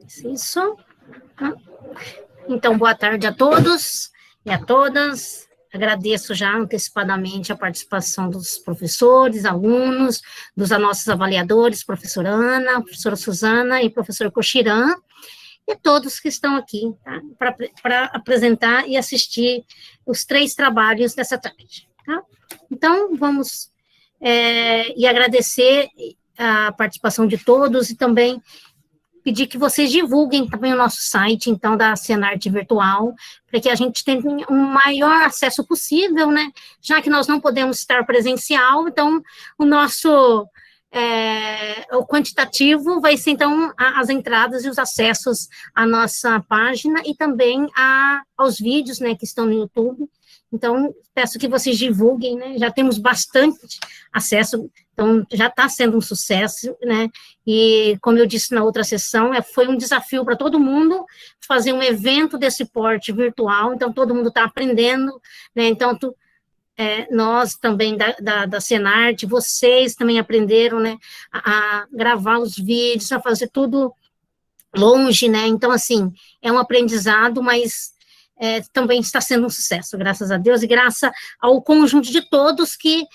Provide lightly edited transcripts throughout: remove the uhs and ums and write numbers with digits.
Isso. Então, boa tarde a todos e a todas. Agradeço já antecipadamente a participação dos professores, alunos, dos nossos avaliadores, professora Ana, professora Suzana e professor Cochiran, e todos que estão aqui, tá? Para apresentar e assistir os 3 trabalhos dessa tarde. Tá? Então, vamos e agradecer a participação de todos e também pedir que vocês divulguem também o nosso site, então, da Senarte Virtual, para que a gente tenha um maior acesso possível, né? Já que nós não podemos estar presencial, então, o nosso o quantitativo vai ser, então, as entradas e os acessos à nossa página e também aos vídeos, né, que estão no YouTube. Então, peço que vocês divulguem, né? Já temos bastante acesso, então já está sendo um sucesso, né? E, como eu disse na outra sessão, foi um desafio para todo mundo fazer um evento desse porte virtual, então todo mundo está aprendendo, né? Então, nós também da Senarte, vocês também aprenderam, né? A gravar os vídeos, a fazer tudo longe, né? Então, assim, é um aprendizado, mas também está sendo um sucesso, graças a Deus, e graças ao conjunto de todos que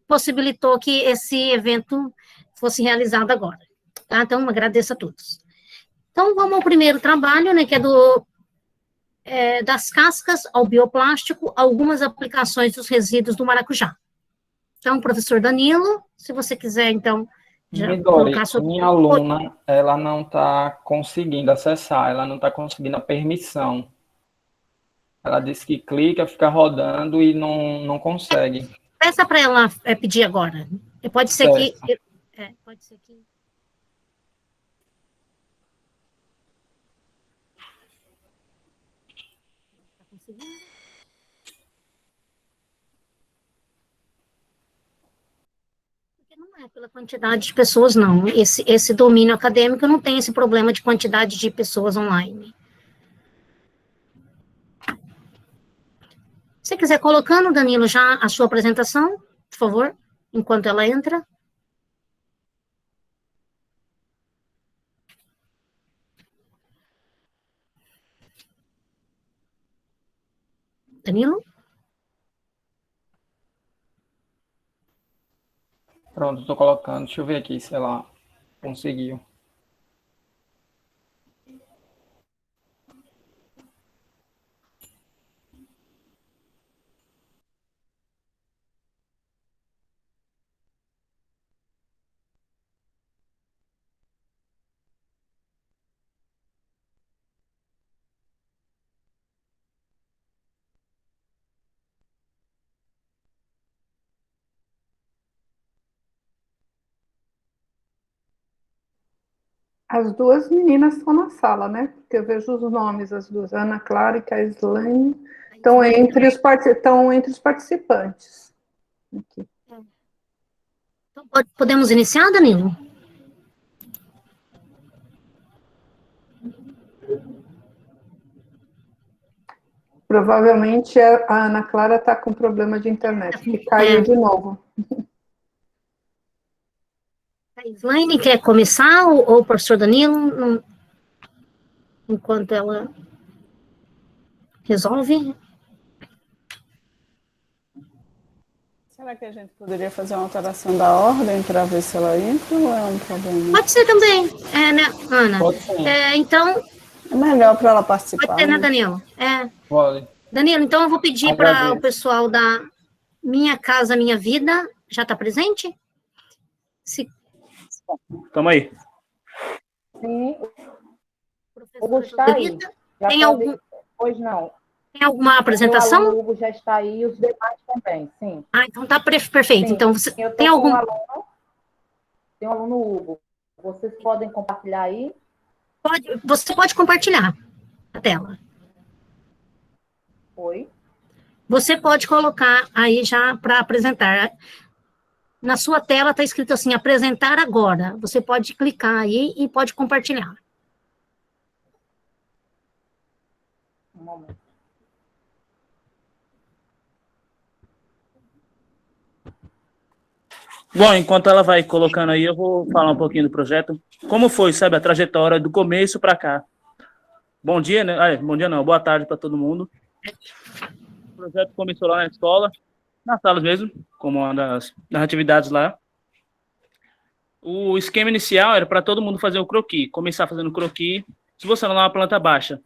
possibilitou que esse evento fosse realizado agora. Tá? Então, agradeço a todos. Então, vamos ao primeiro trabalho, né, que é das cascas ao bioplástico, algumas aplicações dos resíduos do maracujá. Então, professor Danilo, se você quiser, então, já Midori, colocar a sua... minha aluna, ela não está conseguindo acessar, ela não está conseguindo a permissão. Ela disse que clica, fica rodando e não consegue. Peça para ela pedir agora. Pode ser que... pode ser que... Está conseguindo? Porque não é pela quantidade de pessoas, não. Esse domínio acadêmico não tem esse problema de quantidade de pessoas online. Se você quiser colocando, Danilo, já a sua apresentação, por favor, enquanto ela entra. Danilo? Pronto, estou colocando. Deixa eu ver aqui se ela conseguiu. As duas meninas estão na sala, né? Porque eu vejo os nomes, as duas, Ana Clara e Kaislane, estão entre os participantes. Aqui. Então, podemos iniciar, Danilo? Provavelmente a Ana Clara está com problema de internet, que caiu de novo. A Islaine quer começar, ou o professor Danilo, enquanto ela resolve? Será que a gente poderia fazer uma alteração da ordem para ver se ela entra ou é um problema? Pode ser também, né, Ana? Pode ser. Então... É melhor para ela participar. Pode ser, né, Danilo? Pode. Danilo, então eu vou pedir para o pessoal da Minha Casa Minha Vida, já está presente? Estamos aí. Sim. Professora Hugo está aí. Pois não. Tem alguma apresentação? O Hugo já está aí e os demais também, sim. Então tá perfeito. Sim. Então, você eu tem algum... Tem um aluno Hugo. Vocês podem compartilhar aí? Você pode compartilhar a tela. Oi? Você pode colocar aí já para apresentar. Na sua tela está escrito assim, apresentar agora. Você pode clicar aí e pode compartilhar. Um momento. Bom, enquanto ela vai colocando aí, eu vou falar um pouquinho do projeto. Como foi, sabe, a trajetória do começo para cá? Bom dia, né? Bom dia não, boa tarde para todo mundo. O projeto começou lá na escola, na sala mesmo, como uma das atividades lá. O esquema inicial era para todo mundo fazer o croquis, começar fazendo croquis, esboçando lá uma planta baixa.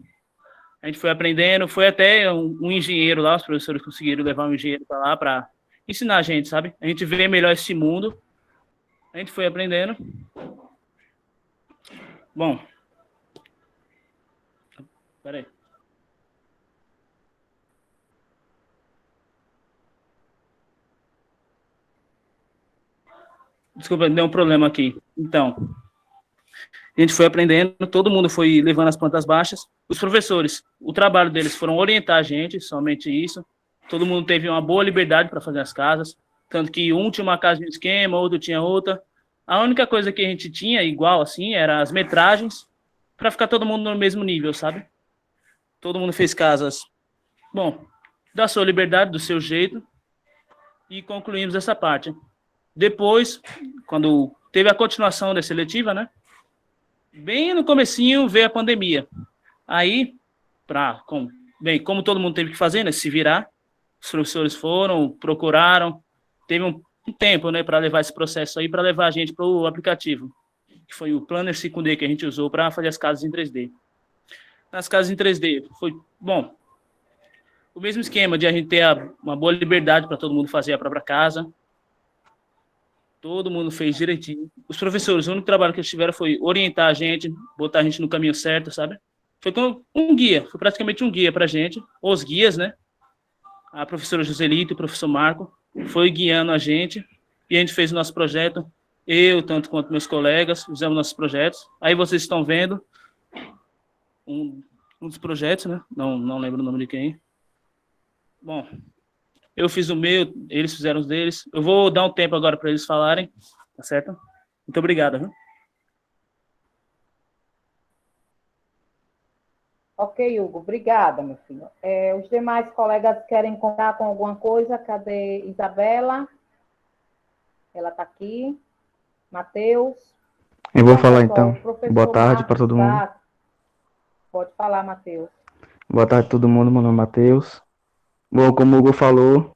A gente foi aprendendo, foi até um engenheiro lá, os professores conseguiram levar um engenheiro para lá para ensinar a gente, sabe? A gente vê melhor esse mundo. A gente foi aprendendo. Bom, peraí. Desculpa, deu um problema aqui. Então, a gente foi aprendendo, todo mundo foi levando as plantas baixas. Os professores, o trabalho deles foram orientar a gente, somente isso. Todo mundo teve uma boa liberdade para fazer as casas, tanto que um tinha uma casa de um esquema, outro tinha outra. A única coisa que a gente tinha igual assim era as metragens, para ficar todo mundo no mesmo nível, sabe? Todo mundo fez casas, bom, da sua liberdade, do seu jeito, e concluímos essa parte. Depois, quando teve a continuação da seletiva, né? Bem no comecinho veio a pandemia. Aí, como todo mundo teve que fazer, né? Se virar, os professores foram, procuraram, teve um tempo, né, para levar esse processo aí, para levar a gente para o aplicativo, que foi o Planner 5D que a gente usou para fazer as casas em 3D. Nas casas em 3D, foi, bom, o mesmo esquema de a gente ter uma boa liberdade para todo mundo fazer a própria casa. Todo mundo fez direitinho. Os professores, o único trabalho que eles tiveram foi orientar a gente, botar a gente no caminho certo, sabe? Foi como um guia, foi praticamente um guia para a gente. Os guias, né? A professora Joselito e o professor Marco foi guiando a gente e a gente fez o nosso projeto. Eu, tanto quanto meus colegas, fizemos nossos projetos. Aí vocês estão vendo um dos projetos, né? Não lembro o nome de quem. Bom, eu fiz o meu, eles fizeram os deles. Eu vou dar um tempo agora para eles falarem, tá certo? Muito obrigado, viu? Ok, Hugo, obrigada, meu filho. Os demais colegas querem contar com alguma coisa? Cadê Isabela? Ela está aqui. Matheus? Eu vou Então, falar pessoal, então. o Boa professor tarde para Marcos todo mundo. está... Pode falar, Matheus. Boa tarde a todo mundo, meu nome é Matheus. Bom, como o Hugo falou,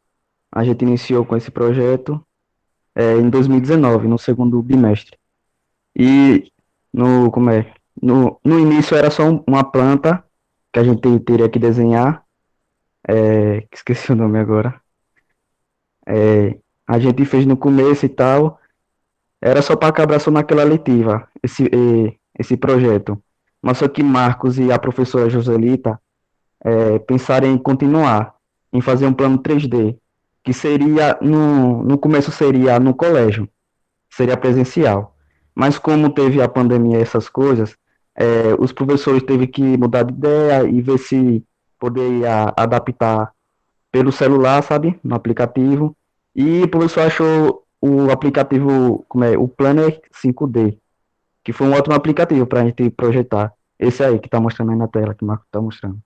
a gente iniciou com esse projeto em 2019, no segundo bimestre. E como é? No início era só uma planta que a gente teria que desenhar, esqueci o nome agora. A gente fez no começo e tal, era só para acabar só naquela letiva, esse projeto. Mas só que Marcos e a professora Joselita pensar em continuar, em fazer um plano 3D, que seria, no começo seria no colégio, seria presencial. Mas como teve a pandemia e essas coisas, os professores teve que mudar de ideia e ver se poderia adaptar pelo celular, sabe, no aplicativo. E o professor achou o aplicativo, o Planner 5D, que foi um ótimo aplicativo para a gente projetar. Esse aí que está mostrando aí na tela, que o Marco está mostrando.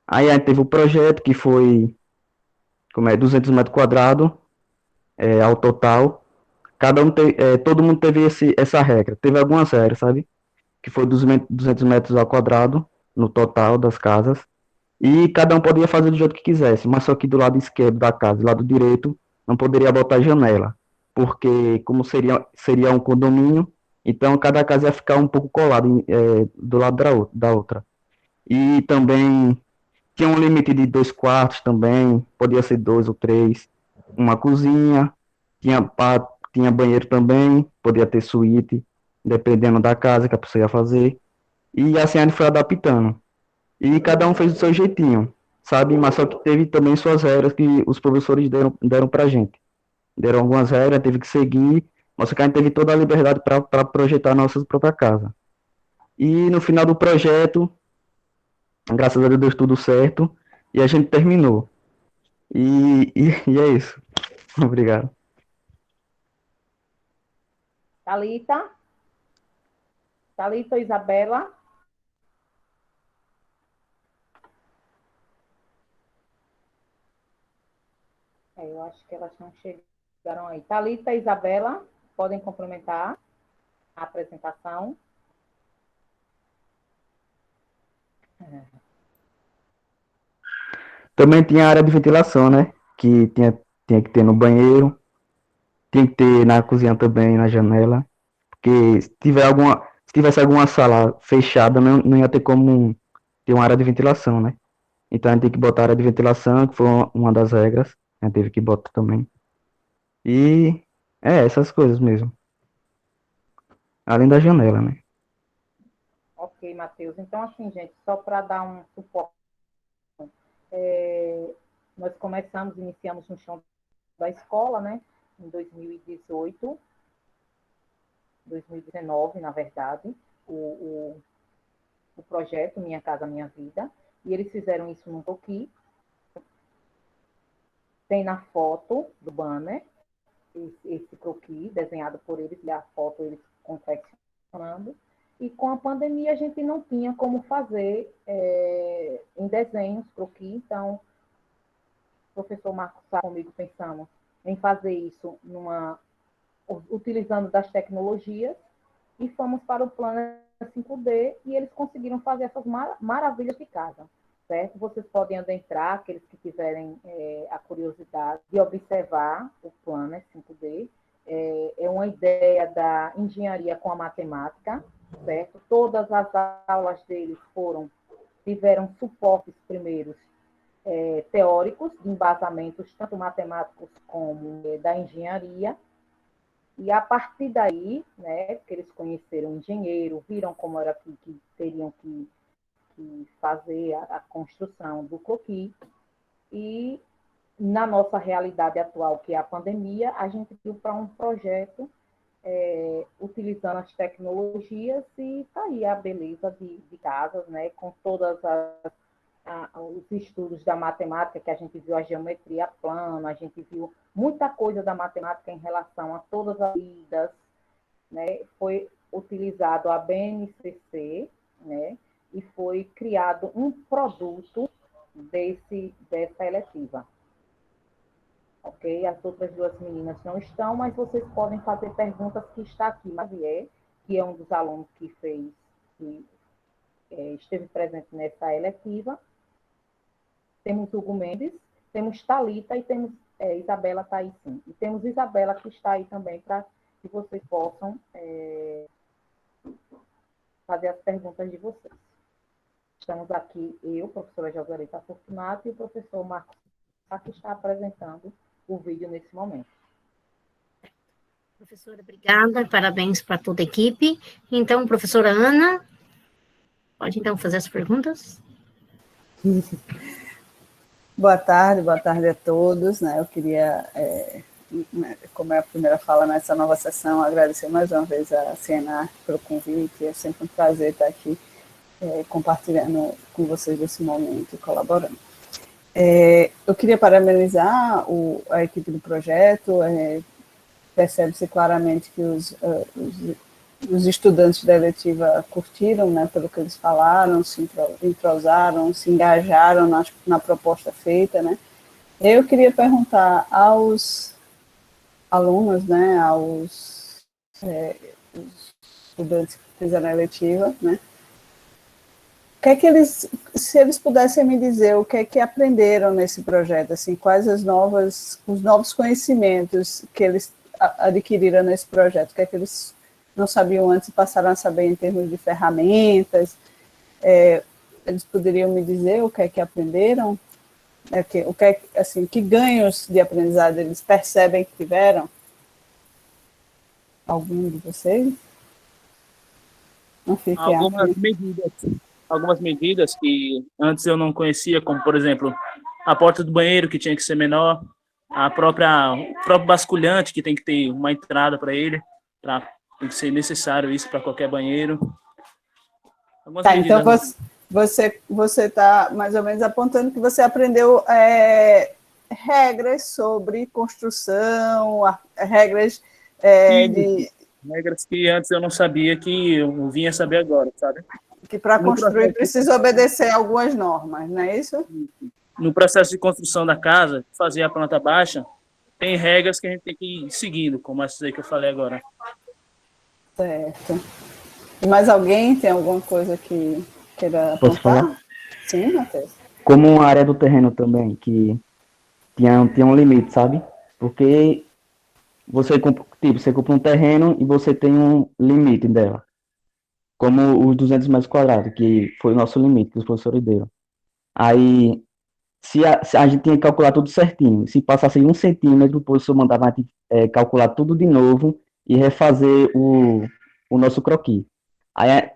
Aí a gente teve o projeto que foi 200 metros quadrados ao total. Todo mundo teve essa regra. Teve algumas regras, sabe? Que foi 200 metros ao quadrado no total das casas. E cada um podia fazer do jeito que quisesse, mas só que do lado esquerdo da casa e do lado direito não poderia botar janela, porque como seria um condomínio, então cada casa ia ficar um pouco colada do lado da outra. E também tinha um limite de 2 quartos também, podia ser 2 ou 3. Uma cozinha, tinha banheiro também, podia ter suíte, dependendo da casa que a pessoa ia fazer. E assim a gente foi adaptando. E cada um fez do seu jeitinho, sabe? Mas só que teve também suas regras que os professores deram pra gente. Deram algumas regras, teve que seguir, mas só que a gente teve toda a liberdade para projetar nossa própria casa. E no final do projeto, graças a Deus deu tudo certo, e a gente terminou. E é isso. Obrigado. Thalita? Thalita ou Isabela? Eu acho que elas não chegam. Chegaram aí. Thalita e Isabela, podem complementar a apresentação. Também tinha a área de ventilação, né? Que tinha que ter no banheiro, tinha que ter na cozinha também, na janela. Porque se tivesse alguma sala fechada, não ia ter como ter uma área de ventilação, né? Então a gente tem que botar a área de ventilação, que foi uma das regras. A gente teve que botar também. E essas coisas mesmo. Além da janela, né? Ok, Matheus. Então, assim, gente, só para dar um suporte, nós iniciamos no chão da escola, né? Em 2018, 2019, na verdade, o projeto Minha Casa Minha Vida, e eles fizeram isso num croquis. Tem na foto do banner esse croquis desenhado por eles, e a foto eles confeccionando. E com a pandemia a gente não tinha como fazer em desenhos croquis, então o professor Marcos Sá comigo pensamos em fazer isso utilizando das tecnologias, e fomos para o plano 5D, e eles conseguiram fazer essas maravilhas de casa, certo? Vocês podem adentrar, aqueles que tiverem a curiosidade de observar o plano 5D. É uma ideia da engenharia com a matemática, certo? Todas as aulas deles tiveram suportes primeiros teóricos, de embasamentos, tanto matemáticos como da engenharia. E a partir daí, né, que eles conheceram o engenheiro, viram como era que teriam que fazer a construção do croquis, e na nossa realidade atual, que é a pandemia, a gente viu para um projeto utilizando as tecnologias, e está aí a beleza de casas, né, com todas os estudos da matemática, que a gente viu a geometria plana, a gente viu muita coisa da matemática em relação a todas as medidas, né? Foi utilizado a BNCC, né? E foi criado um produto dessa eletiva. Ok? As outras duas meninas não estão, mas vocês podem fazer perguntas, que está aqui. Mavier, que é um dos alunos que esteve presente nessa eletiva. Temos Hugo Mendes, temos Thalita e temos Isabela está aí, sim. E temos Isabela, que está aí também, para que vocês possam fazer as perguntas de vocês. Estamos aqui, eu, professora Joselita Fortunato, e o professor Marcos, que está apresentando o vídeo nesse momento. Professora, obrigada, parabéns para toda a equipe. Então, professora Ana, pode então fazer as perguntas? Boa tarde a todos, né? Eu queria, como é a primeira fala nessa nova sessão, agradecer mais uma vez a Senar pelo convite. É sempre um prazer estar aqui compartilhando com vocês esse momento e colaborando. Eu queria parabenizar a equipe do projeto. Percebe-se claramente que os estudantes da eletiva curtiram, né, pelo que eles falaram, se entrosaram, se engajaram na proposta feita, né. Eu queria perguntar aos alunos, né, aos estudantes que fizeram a eletiva, né, se eles pudessem me dizer o que é que aprenderam nesse projeto, assim, quais os novos conhecimentos que eles adquiriram nesse projeto, o que é que eles não sabiam antes e passaram a saber em termos de ferramentas. Eles poderiam me dizer o que é que aprenderam? O que é, assim, que ganhos de aprendizado eles percebem que tiveram? Algum de vocês? Não fique Algumas medidas que antes eu não conhecia, como, por exemplo, a porta do banheiro, que tinha que ser menor, o próprio basculhante, que tem que ter uma entrada para ele, tem que ser necessário isso para qualquer banheiro. Então você está mais ou menos apontando que você aprendeu regras sobre construção, regras regras que antes eu não sabia, que eu vinha saber agora, sabe? Que para construir precisa obedecer algumas normas, não é isso? No processo de construção da casa, fazer a planta baixa, tem regras que a gente tem que ir seguindo, como essa aí que eu falei agora. Certo. E mais alguém tem alguma coisa que queira Posso apontar? falar? Sim, Matheus. Como uma área do terreno também, que tinha um limite, sabe? Porque você compra um terreno e você tem um limite dela. Como os 200 metros quadrados, que foi o nosso limite que os professores deram. Aí, se a gente tinha que calcular tudo certinho. Se passasse 1 centímetro, o professor mandava a gente calcular tudo de novo e refazer o nosso croquis. Aí,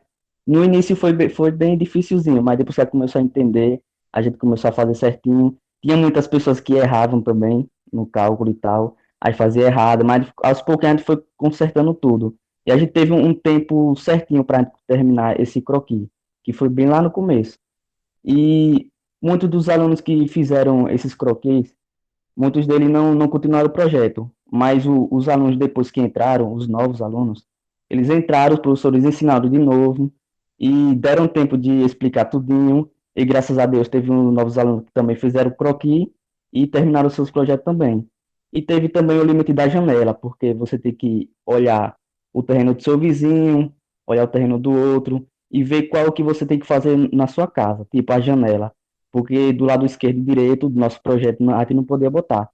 no início foi bem dificilzinho, mas depois que a gente começou a entender, a gente começou a fazer certinho. Tinha muitas pessoas que erravam também no cálculo e tal, aí fazia errado, mas aos poucos a gente foi consertando tudo. E a gente teve um tempo certinho para terminar esse croquis, que foi bem lá no começo. E muitos dos alunos que fizeram esses croquis, muitos deles não continuaram o projeto, mas os alunos depois que entraram, os novos alunos, eles entraram, os professores ensinaram de novo e deram tempo de explicar tudinho, e graças a Deus teve uns novos alunos que também fizeram o croquis e terminaram seus projetos também. E teve também o limite da janela, porque você tem que olhar o terreno do seu vizinho, olhar o terreno do outro e ver qual que você tem que fazer na sua casa, tipo a janela, porque do lado esquerdo e direito do nosso projeto a gente não podia botar.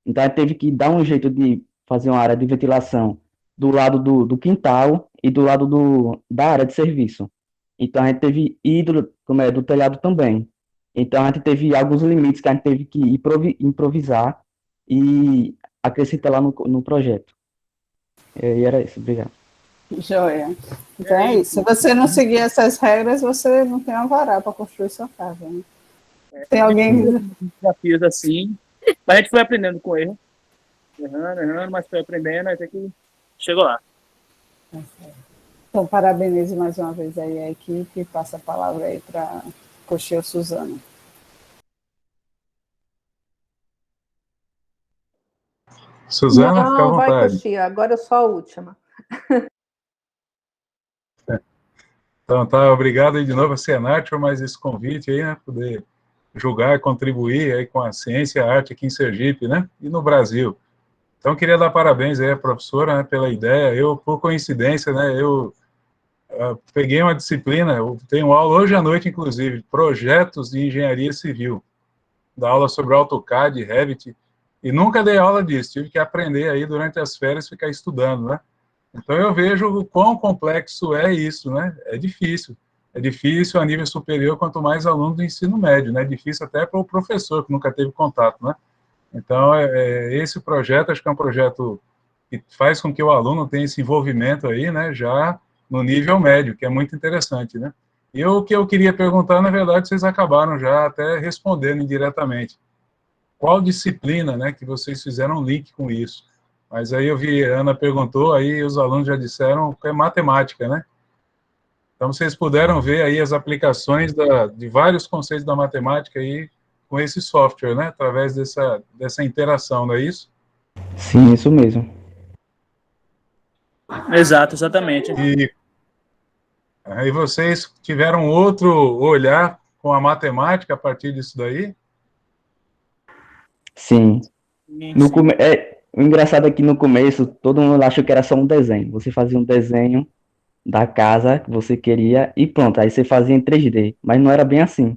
Então a gente teve que dar um jeito de fazer uma área de ventilação do lado do quintal e do lado da área de serviço. Então a gente teve do telhado também. Então a gente teve alguns limites que a gente teve que improvisar e acrescentar lá no projeto. E era isso, obrigado. Joia. Então é isso. Se você não seguir essas regras, você não tem alvará para construir sua casa, né? Tem alguém... Desafios assim, mas a gente foi aprendendo com erro. Errando, mas foi aprendendo, até que chegou lá. Então, parabenizo mais uma vez aí a equipe e passa a palavra aí para Cocheu Suzana. Suzana, fica à Não, vai, vontade. Coxia, agora eu sou a última. Então, tá, obrigado aí de novo a Senat por mais esse convite aí, né, poder julgar e contribuir aí com a ciência e a arte aqui em Sergipe, né, e no Brasil. Então, queria dar parabéns aí à professora, né, pela ideia. Eu, por coincidência, né, eu peguei uma disciplina, eu tenho aula hoje à noite, inclusive, projetos de engenharia civil, da aula sobre AutoCAD, Revit, e nunca dei aula disso, tive que aprender aí durante as férias, ficar estudando, né. Então, eu vejo o quão complexo é isso, né? É difícil a nível superior, quanto mais aluno do ensino médio, né? É difícil até para o professor, que nunca teve contato, né? Então, esse projeto, acho que é um projeto que faz com que o aluno tenha esse envolvimento aí, né? Já no nível médio, que é muito interessante, né? E o que eu queria perguntar, na verdade, vocês acabaram já até respondendo indiretamente. Qual disciplina, né, que vocês fizeram link com isso? Mas aí eu vi, a Ana perguntou, aí os alunos já disseram que é matemática, né? Então, vocês puderam ver aí as aplicações de vários conceitos da matemática aí com esse software, né? Através dessa interação, não é isso? Sim, isso mesmo. Exato, exatamente. E aí vocês tiveram outro olhar com a matemática a partir disso daí? Sim. Sim. O engraçado é que no começo todo mundo achou que era só um desenho. Você fazia um desenho da casa que você queria e pronto, aí você fazia em 3D. Mas não era bem assim.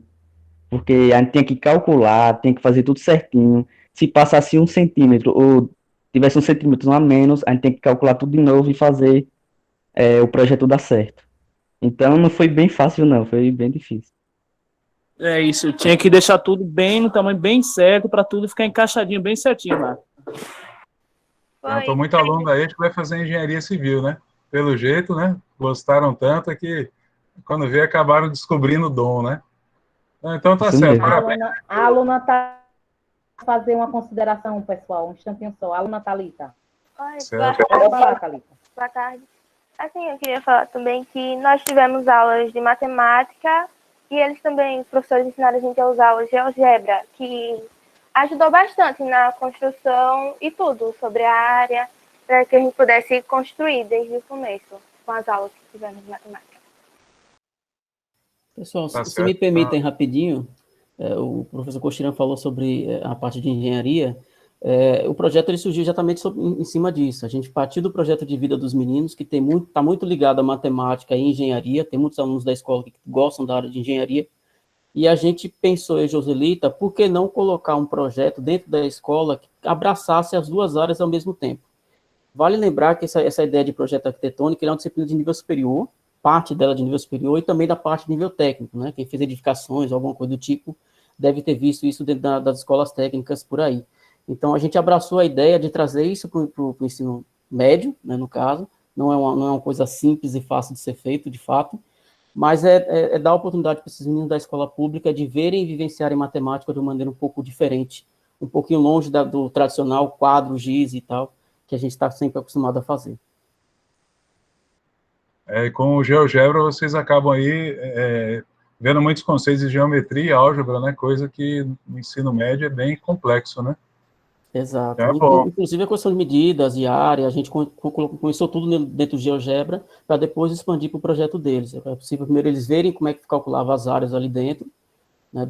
Porque a gente tinha que calcular, tinha que fazer tudo certinho. Se passasse 1 centímetro ou tivesse 1 centímetro a menos, a gente tem que calcular tudo de novo e fazer o projeto dar certo. Então não foi bem fácil, não, foi bem difícil. É isso, eu tinha que deixar tudo bem no tamanho bem certo para tudo ficar encaixadinho bem certinho lá. Então, estou muito aluno da ET que vai fazer engenharia civil, né? Pelo jeito, né? Gostaram tanto que, quando vê, acabaram descobrindo o dom, né? Então, tá Isso certo. mesmo. Parabéns. A aluna está fazer uma consideração, pessoal, um instantinho só. A aluna Thalita. Oi, Certo. Pode falar, Thalita. boa tarde. Assim, eu queria falar também que nós tivemos aulas de matemática e eles também, os professores, ensinaram a gente a usar o GeoGebra, que ajudou bastante na construção e tudo sobre a área, para que a gente pudesse construir desde o começo, com as aulas que tivemos de matemática. Pessoal, Tá se certo. me permitem rapidinho, o professor Cochirão falou sobre a parte de engenharia, O projeto ele surgiu exatamente em cima disso. A gente partiu do projeto de vida dos meninos, que está muito ligado à matemática e engenharia, tem muitos alunos da escola que gostam da área de engenharia, e a gente pensou, eu e Joselita, por que não colocar um projeto dentro da escola que abraçasse as duas áreas ao mesmo tempo? Vale lembrar que essa ideia de projeto arquitetônico é uma disciplina de nível superior, parte dela de nível superior e também da parte de nível técnico, né? Quem fez edificações ou alguma coisa do tipo deve ter visto isso dentro das escolas técnicas por aí. Então, a gente abraçou a ideia de trazer isso para o ensino médio, né, no caso, não é uma coisa simples e fácil de ser feito, de fato, mas é dar oportunidade para esses meninos da escola pública de verem e vivenciarem matemática de uma maneira um pouco diferente, um pouquinho longe do tradicional quadro, giz e tal, que a gente está sempre acostumado a fazer. Com o GeoGebra, vocês acabam aí vendo muitos conceitos de geometria e álgebra, né? Coisa que no ensino médio é bem complexo, né? Exato. Inclusive a questão de medidas e área, a gente começou tudo dentro do GeoGebra para depois expandir para o projeto deles. É possível primeiro eles verem como é que calculava as áreas ali dentro, né,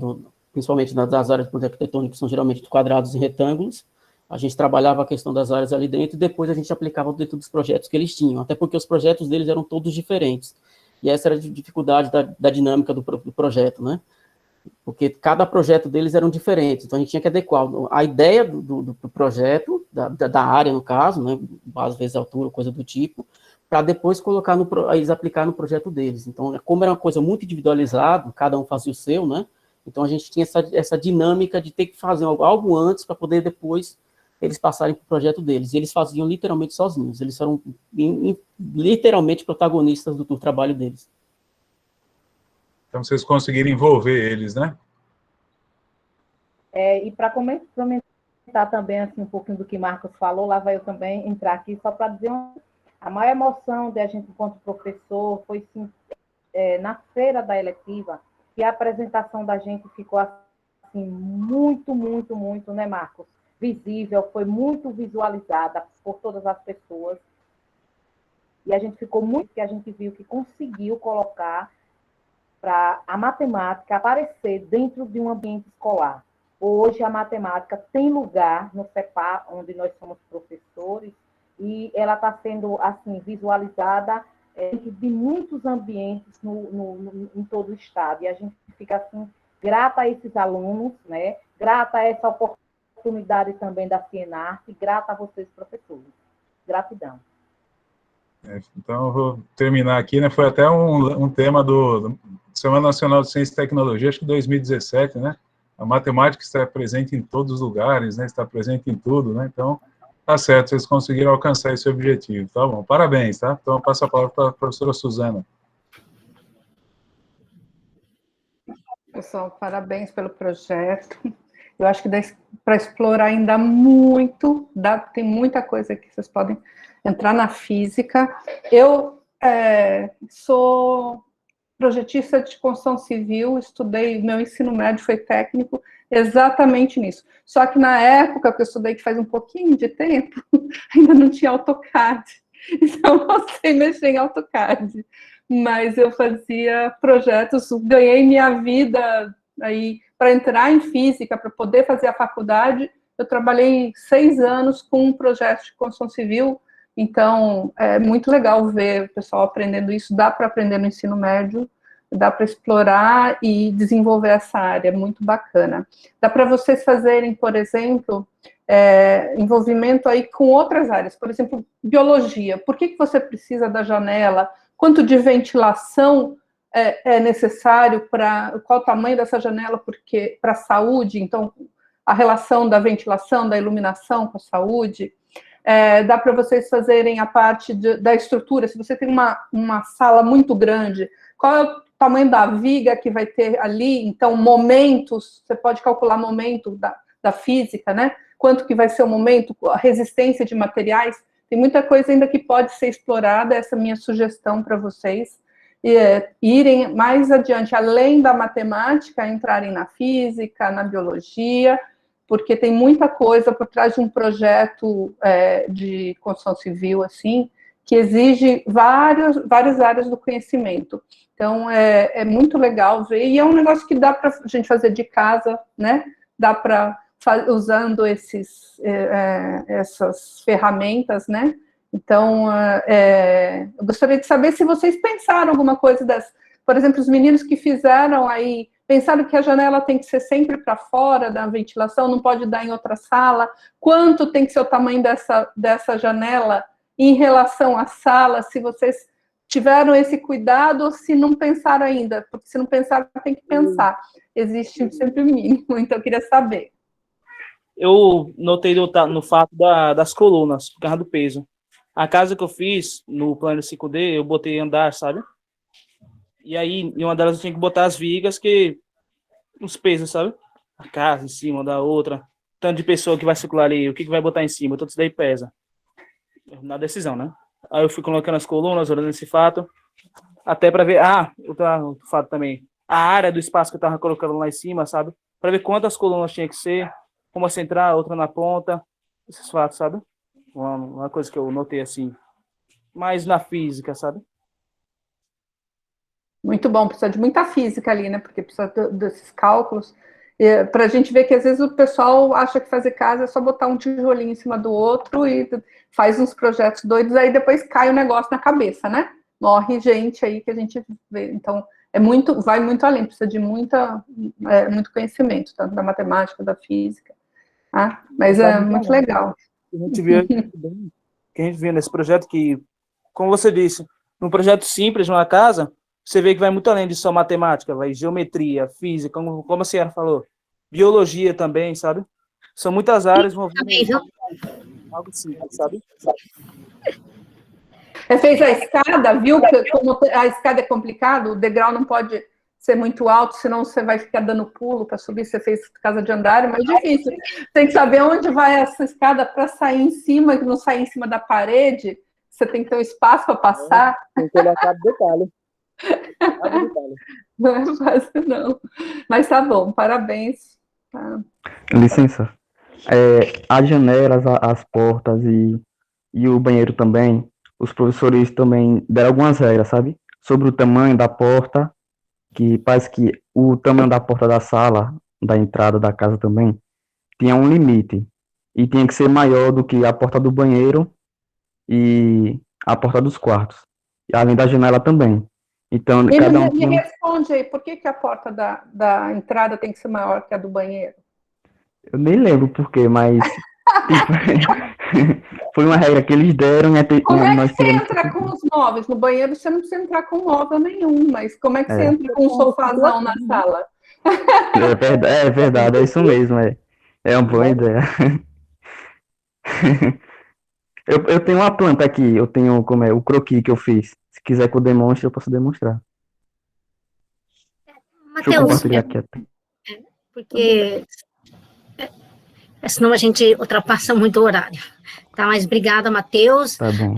principalmente das áreas arquitetônicas, que são geralmente quadrados e retângulos. A gente trabalhava a questão das áreas ali dentro e depois a gente aplicava dentro dos projetos que eles tinham, até porque os projetos deles eram todos diferentes. E essa era a dificuldade da dinâmica do projeto, né? Porque cada projeto deles eram diferentes, então a gente tinha que adequar a ideia do projeto, da área, no caso, né, às vezes altura, coisa do tipo, para depois colocar eles aplicar no projeto deles. Então, como era uma coisa muito individualizada, cada um fazia o seu, né, então a gente tinha essa dinâmica de ter que fazer algo antes para poder depois eles passarem para o projeto deles, e eles faziam literalmente sozinhos, eles foram literalmente protagonistas do trabalho deles. Então, vocês conseguiram envolver eles, né? E para comentar também assim, um pouquinho do que Marcos falou, lá vai eu também entrar aqui, só para dizer a maior emoção da gente enquanto professor foi sim, na feira da eletiva, que a apresentação da gente ficou assim, muito, muito, muito, né, Marcos? Visível, foi muito visualizada por todas as pessoas. E a gente ficou muito, que a gente viu que conseguiu colocar para a matemática aparecer dentro de um ambiente escolar. Hoje, a matemática tem lugar no CEPA, onde nós somos professores, e ela está sendo assim, visualizada de muitos ambientes em todo o estado. E a gente fica assim, grata a esses alunos, né? Grata a essa oportunidade também da Cienarte, e grata a vocês, professores. Gratidão. Então, eu vou terminar aqui, né? Foi até um tema do Semana Nacional de Ciência e Tecnologia, acho que 2017, né? A matemática está presente em todos os lugares, né? Está presente em tudo, né? Então, tá certo, vocês conseguiram alcançar esse objetivo, tá bom? Parabéns, tá? Então, eu passo a palavra para a professora Suzana. Pessoal, parabéns pelo projeto. Eu acho que para explorar ainda muito, tem muita coisa que vocês podem entrar na física. Eu sou projetista de construção civil, meu ensino médio foi técnico exatamente nisso. Só que na época que eu estudei, que faz um pouquinho de tempo, ainda não tinha AutoCAD. Então, eu não sei mexer em AutoCAD. Mas eu fazia projetos, ganhei minha vida aí para entrar em física, para poder fazer a faculdade. Eu trabalhei 6 anos com um projeto de construção civil. Então, é muito legal ver o pessoal aprendendo isso. Dá para aprender no ensino médio, dá para explorar e desenvolver essa área, é muito bacana. Dá para vocês fazerem, por exemplo, envolvimento aí com outras áreas, por exemplo, biologia. Por que você precisa da janela? Quanto de ventilação é necessário qual o tamanho dessa janela para a saúde? Então, a relação da ventilação, da iluminação com a saúde. Dá para vocês fazerem a parte da estrutura. Se você tem uma sala muito grande, qual é o tamanho da viga que vai ter ali? Então, momentos, você pode calcular momento da física, né? Quanto que vai ser o momento, a resistência de materiais. Tem muita coisa ainda que pode ser explorada, essa é a minha sugestão para vocês. Irem mais adiante, além da matemática, entrarem na física, na biologia, porque tem muita coisa por trás de um projeto de construção civil, assim, que exige várias áreas do conhecimento. Então, é muito legal ver, e é um negócio que dá para a gente fazer de casa, né? Dá para usando essas ferramentas, né? Então, eu gostaria de saber se vocês pensaram alguma coisa dessa. Por exemplo, os meninos que fizeram aí, pensaram que a janela tem que ser sempre para fora da ventilação, não pode dar em outra sala. Quanto tem que ser o tamanho dessa janela em relação à sala, se vocês tiveram esse cuidado ou se não pensaram ainda, porque se não pensaram, tem que pensar. Existe sempre o mínimo, então eu queria saber. Eu notei no fato das colunas, por causa do peso. A casa que eu fiz no plano 5D, eu botei andar, sabe? E aí, em uma delas eu tinha que botar as vigas, os pesos, sabe? A casa em cima da outra, tanto de pessoa que vai circular ali, o que vai botar em cima, tudo isso daí pesa. Na decisão, né? Aí eu fui colocando as colunas, olhando esse fato, até para ver, outro fato também, a área do espaço que eu tava colocando lá em cima, sabe? Para ver quantas colunas tinha que ser, uma central, outra na ponta, esses fatos, sabe? Uma coisa que eu notei assim, mais na física, sabe? Muito bom, precisa de muita física ali, né? Porque precisa desses cálculos. Para a gente ver que às vezes o pessoal acha que fazer casa é só botar um tijolinho em cima do outro e faz uns projetos doidos, aí depois cai o negócio na cabeça, né? Morre gente aí que a gente vê. Então, vai muito além, precisa de muito conhecimento, tanto da matemática, da física. Tá? Mas é muito legal. A gente viu nesse projeto que, como você disse, num projeto simples, numa casa, você vê que vai muito além de só matemática, vai geometria, física, como a senhora falou, biologia também, sabe? São muitas áreas envolvendo algo simples, sabe? Você fez a escada, viu? Como a escada é complicado, o degrau não pode ser muito alto, senão você vai ficar dando pulo para subir. Você fez casa de andar, mas é difícil. Tem que saber onde vai essa escada para sair em cima, que não sair em cima da parede. Você tem que ter um espaço para passar. Tem que olhar cada detalhe. Não é fácil, não. Mas tá bom, parabéns. Tá. Licença. As janelas, as portas e o banheiro também, os professores também deram algumas regras, sabe? Sobre o tamanho da porta, que parece que o tamanho da porta da sala, da entrada da casa também, tinha um limite. E tinha que ser maior do que a porta do banheiro e a porta dos quartos. Além da janela também. Então, cada um Me responde aí, por que a porta da entrada tem que ser maior que a do banheiro? Eu nem lembro por quê, mas foi uma regra que eles deram. Como é que você entra com os móveis? No banheiro você não precisa entrar com móvel nenhum, mas como é que você entra com um sofazão na sala? É verdade, é isso mesmo. É uma boa ideia. Eu tenho uma planta aqui, eu tenho o croquis que eu fiz. Se quiser que eu demonstre, eu posso demonstrar. Deixa eu Matheus, compartilhar aqui. porque senão a gente ultrapassa muito o horário. Tá, mas obrigada, Matheus. Tá bom.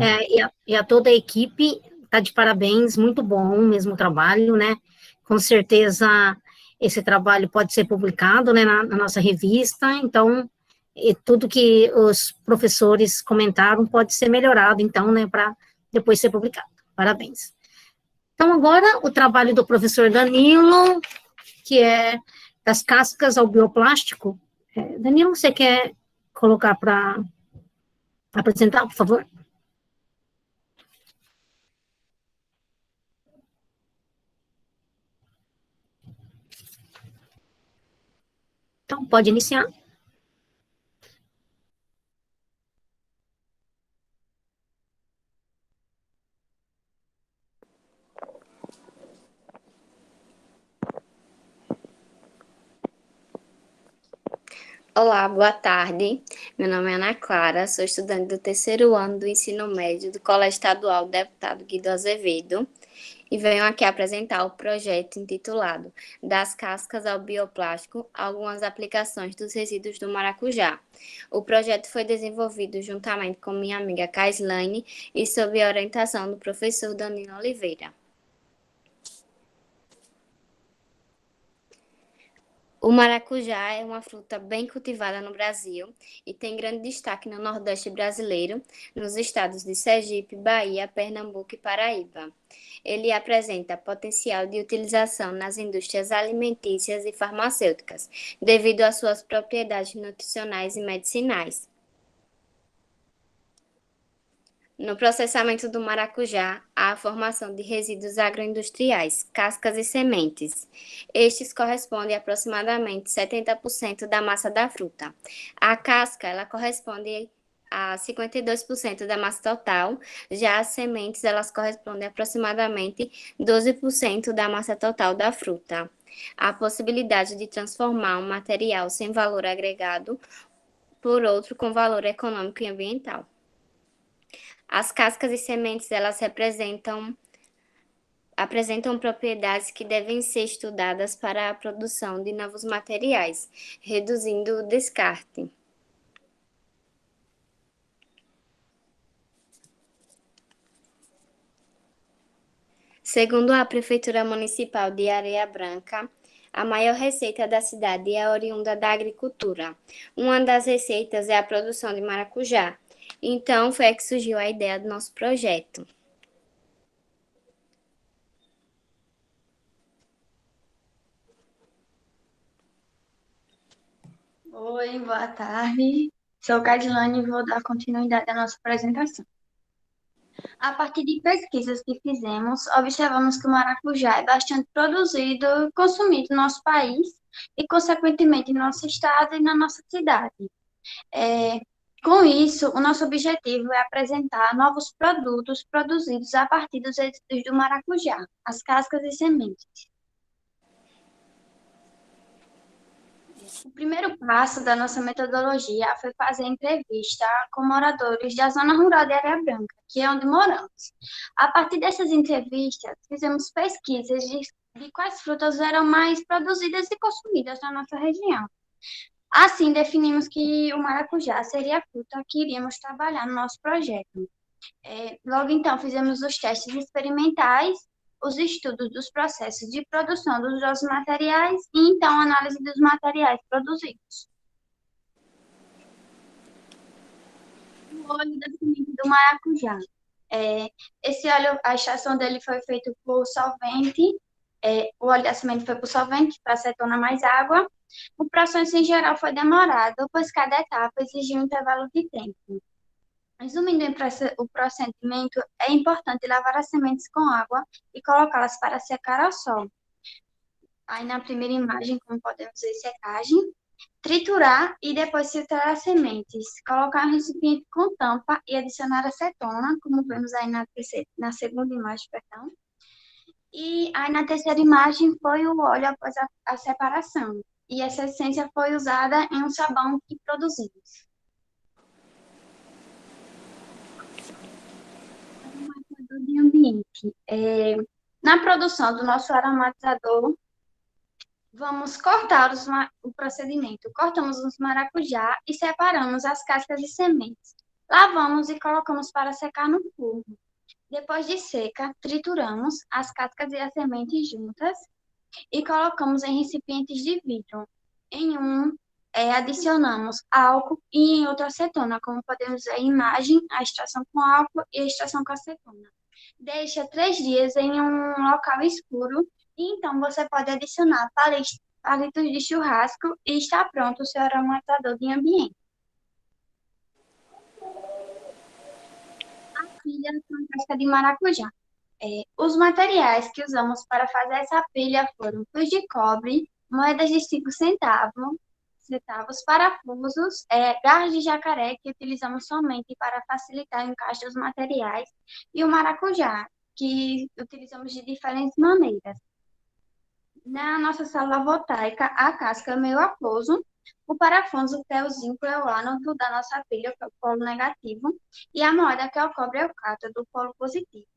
E a toda a equipe, tá de parabéns, muito bom mesmo o trabalho, né? Com certeza esse trabalho pode ser publicado, né, na nossa revista, então tudo que os professores comentaram pode ser melhorado, então, né, para depois ser publicado. Parabéns. Então, agora, o trabalho do professor Danilo, que é das cascas ao bioplástico. Danilo, você quer colocar para apresentar, por favor? Então, pode iniciar. Olá, boa tarde. Meu nome é Ana Clara, sou estudante do terceiro ano do ensino médio do Colégio Estadual Deputado Guido Azevedo e venho aqui apresentar o projeto intitulado Das Cascas ao Bioplástico, algumas aplicações dos resíduos do maracujá. O projeto foi desenvolvido juntamente com minha amiga Kaislane e sob a orientação do professor Danilo Oliveira. O maracujá é uma fruta bem cultivada no Brasil e tem grande destaque no Nordeste brasileiro, nos estados de Sergipe, Bahia, Pernambuco e Paraíba. Ele apresenta potencial de utilização nas indústrias alimentícias e farmacêuticas, devido às suas propriedades nutricionais e medicinais. No processamento do maracujá, há a formação de resíduos agroindustriais, cascas e sementes. Estes correspondem a aproximadamente 70% da massa da fruta. A casca, ela corresponde a 52% da massa total, já as sementes, elas correspondem a aproximadamente 12% da massa total da fruta. Há a possibilidade de transformar um material sem valor agregado por outro com valor econômico e ambiental. As cascas e sementes, elas apresentam propriedades que devem ser estudadas para a produção de novos materiais, reduzindo o descarte. Segundo a Prefeitura Municipal de Areia Branca, a maior receita da cidade é oriunda da agricultura. Uma das receitas é a produção de maracujá. Então, foi aí que surgiu a ideia do nosso projeto. Oi, boa tarde. Sou Cadilane e vou dar continuidade à nossa apresentação. A partir de pesquisas que fizemos, observamos que o maracujá é bastante produzido e consumido no nosso país e, consequentemente, no nosso estado e na nossa cidade. Com isso, o nosso objetivo é apresentar novos produtos produzidos a partir dos resíduos do maracujá, as cascas e sementes. O primeiro passo da nossa metodologia foi fazer entrevista com moradores da zona rural de Areia Branca, que é onde moramos. A partir dessas entrevistas, fizemos pesquisas de quais frutas eram mais produzidas e consumidas na nossa região. Assim, definimos que o maracujá seria a fruta que iríamos trabalhar no nosso projeto. Logo então, fizemos os testes experimentais, os estudos dos processos de produção dos nossos materiais e então a análise dos materiais produzidos. O óleo da semente do maracujá. Esse óleo, a extração dele foi feito por solvente, o óleo da semente foi por solvente, para acetona mais água. O processo em geral foi demorado, pois cada etapa exigia um intervalo de tempo. Resumindo o procedimento, é importante lavar as sementes com água e colocá-las para secar ao sol. Aí na primeira imagem, como podemos ver, secagem. Triturar e depois filtrar as sementes. Colocar um recipiente com tampa e adicionar acetona, como vemos aí na segunda imagem, perdão. E aí na terceira imagem foi o óleo após a separação. E essa essência foi usada em um sabão que produzimos. De ambiente. Na produção do nosso aromatizador, vamos cortar o procedimento. Cortamos os maracujá e separamos as cascas e sementes. Lavamos e colocamos para secar no forno. Depois de seca, trituramos as cascas e as sementes juntas e colocamos em recipientes de vidro. Em um, adicionamos álcool e em outro acetona, como podemos ver em imagem, a extração com álcool e a extração com acetona. Deixa 3 dias em um local escuro e então você pode adicionar palitos de churrasco e está pronto o seu aromatizador de ambiente. A pilha com casca de maracujá. Os materiais que usamos para fazer essa pilha foram fios de cobre, moedas de 5 centavos, parafusos, garras de jacaré que utilizamos somente para facilitar o encaixe dos materiais e o maracujá, que utilizamos de diferentes maneiras. Na nossa célula voltaica, a casca é meio aquoso, o parafuso que é o zinco é o ânodo da nossa pilha, que é o polo negativo, e a moeda que é o cobre é o cátodo, do polo positivo.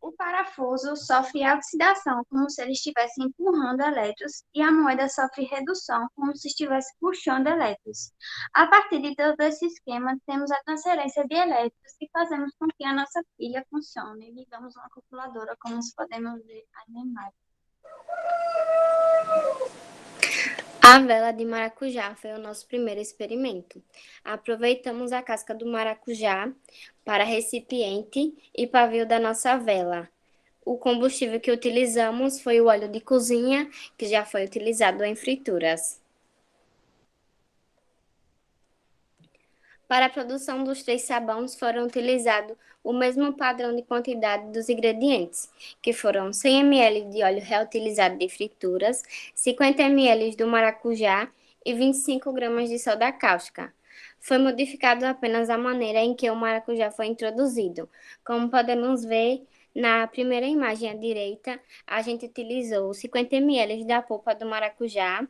O parafuso sofre oxidação, como se ele estivesse empurrando elétrons, e a moeda sofre redução, como se estivesse puxando elétrons. A partir de todo esse esquema, temos a transferência de elétrons e fazemos com que a nossa pilha funcione. Ligamos uma calculadora, como podemos ver aí na imagem. A vela de maracujá foi o nosso primeiro experimento. Aproveitamos a casca do maracujá para recipiente e pavio da nossa vela. O combustível que utilizamos foi o óleo de cozinha, que já foi utilizado em frituras. Para a produção dos 3 sabões foram utilizados o mesmo padrão de quantidade dos ingredientes, que foram 100 ml de óleo reutilizado de frituras, 50 ml do maracujá e 25 gramas de soda cáustica. Foi modificado apenas a maneira em que o maracujá foi introduzido. Como podemos ver na primeira imagem à direita, a gente utilizou 50 ml da polpa do maracujá.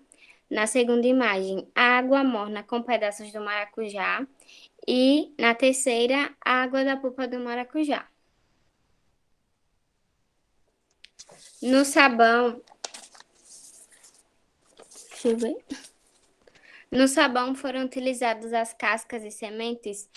Na segunda imagem, água morna com pedaços do maracujá. E, na terceira, a água da polpa do maracujá. No sabão... Deixa eu ver. No sabão foram utilizadas as cascas e sementes,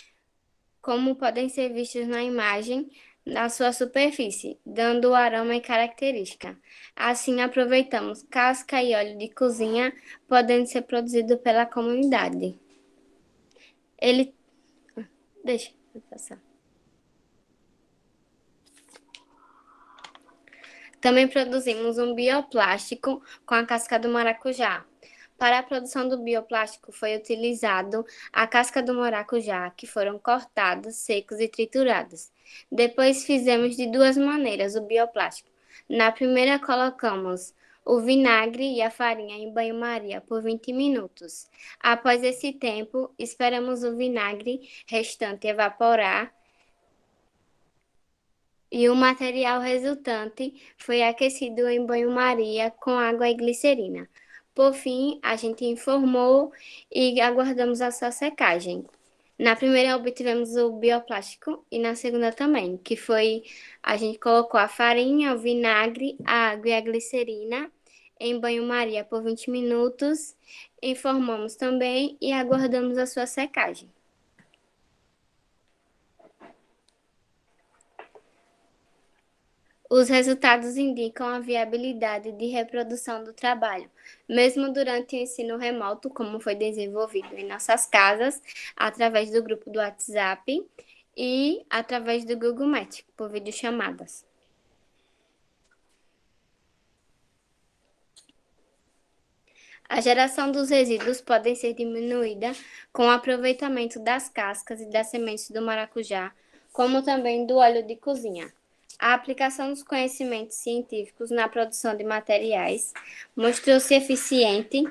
como podem ser vistos na imagem, na sua superfície, dando o aroma e característica. Assim, aproveitamos casca e óleo de cozinha, podendo ser produzido pela comunidade. Deixa eu passar. Também produzimos um bioplástico com a casca do maracujá. Para a produção do bioplástico foi utilizado a casca do maracujá, que foram cortados, secos e triturados. Depois fizemos de 2 maneiras o bioplástico. Na primeira colocamos o vinagre e a farinha em banho-maria por 20 minutos. Após esse tempo, esperamos o vinagre restante evaporar e o material resultante foi aquecido em banho-maria com água e glicerina. Por fim, a gente informou e aguardamos a sua secagem. Na primeira obtivemos o bioplástico e na segunda também, que foi, a gente colocou a farinha, o vinagre, a água e a glicerina em banho-maria por 20 minutos, informamos também e aguardamos a sua secagem. Os resultados indicam a viabilidade de reprodução do trabalho, mesmo durante o ensino remoto, como foi desenvolvido em nossas casas, através do grupo do WhatsApp e através do Google Meet, por videochamadas. A geração dos resíduos pode ser diminuída com o aproveitamento das cascas e das sementes do maracujá, como também do óleo de cozinha. A aplicação dos conhecimentos científicos na produção de materiais mostrou-se eficiente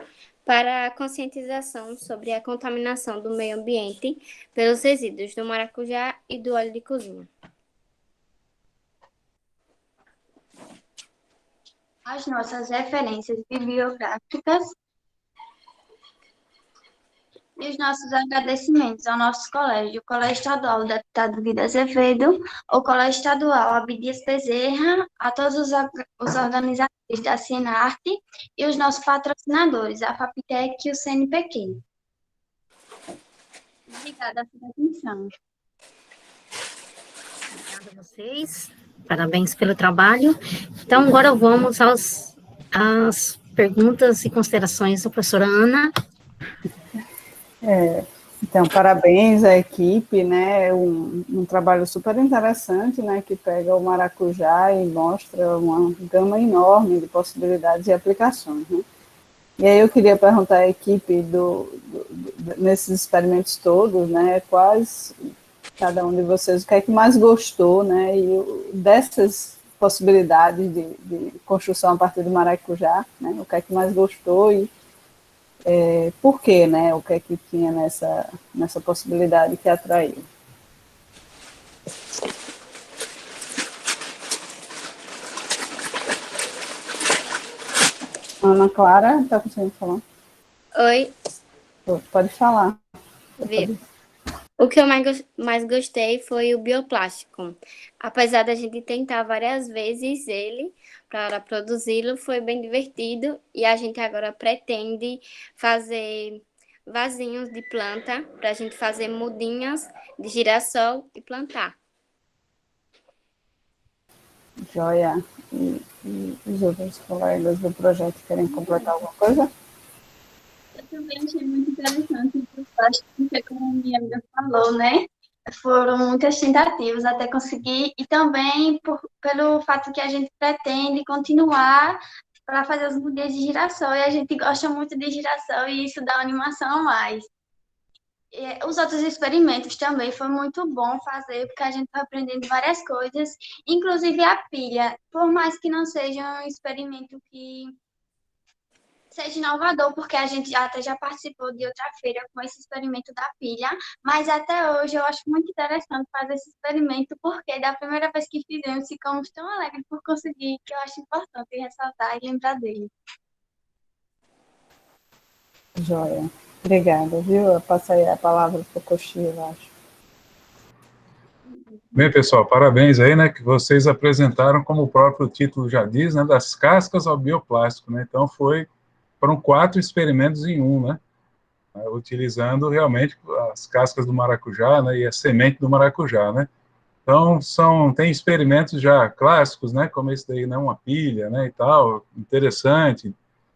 para a conscientização sobre a contaminação do meio ambiente pelos resíduos do maracujá e do óleo de cozinha. As nossas referências bibliográficas e os nossos agradecimentos ao nosso colégio, o Colégio Estadual Deputado Guido Azevedo, o Colégio Estadual Abdias Bezerra, a todos os organizadores da Cienarte e os nossos patrocinadores, a Faptec e o CNPq. Obrigada pela atenção. Obrigada a vocês. Parabéns pelo trabalho. Então, agora vamos às perguntas e considerações da professora Ana. Então, parabéns à equipe, né, um trabalho super interessante, né, que pega o maracujá e mostra uma gama enorme de possibilidades e aplicações, né. E aí eu queria perguntar à equipe nesses experimentos todos, né, quais, cada um de vocês, o que é que mais gostou, né, e dessas possibilidades de construção a partir do maracujá, né, o que é que mais gostou e por quê, né? O que é que tinha nessa possibilidade que atraiu? Ana Clara, está conseguindo falar? Oi. Pode falar. O que eu mais gostei foi o bioplástico. Apesar da gente tentar várias vezes ele para produzi-lo, foi bem divertido e a gente agora pretende fazer vasinhos de planta para a gente fazer mudinhas de girassol e plantar. Joia. E os outros colegas do projeto querem completar alguma coisa? também achei muito interessante o plástico, porque como minha amiga falou, né? Foram muitas tentativas até conseguir, e também pelo fato que a gente pretende continuar para fazer as mudeiras de girassol, e a gente gosta muito de girassol, e isso dá animação a mais. E os outros experimentos também foi muito bom fazer, porque a gente foi aprendendo várias coisas, inclusive a pilha, por mais que não seja um experimento que seja inovador, porque a gente até já participou de outra feira com esse experimento da pilha, mas até hoje eu acho muito interessante fazer esse experimento, porque da primeira vez que fizemos, ficamos tão alegres por conseguir, que eu acho importante ressaltar e lembrar dele. Joia. Obrigada, viu? Eu passei a palavra para o Coxi, eu acho. Bem, pessoal, parabéns aí, né, que vocês apresentaram, como o próprio título já diz, né, das cascas ao bioplástico, né, então foram 4 experimentos em um, né, utilizando realmente as cascas do maracujá, né, e a semente do maracujá, né. Então, tem experimentos já clássicos, né, como esse daí, né, uma pilha, né, e tal, interessante,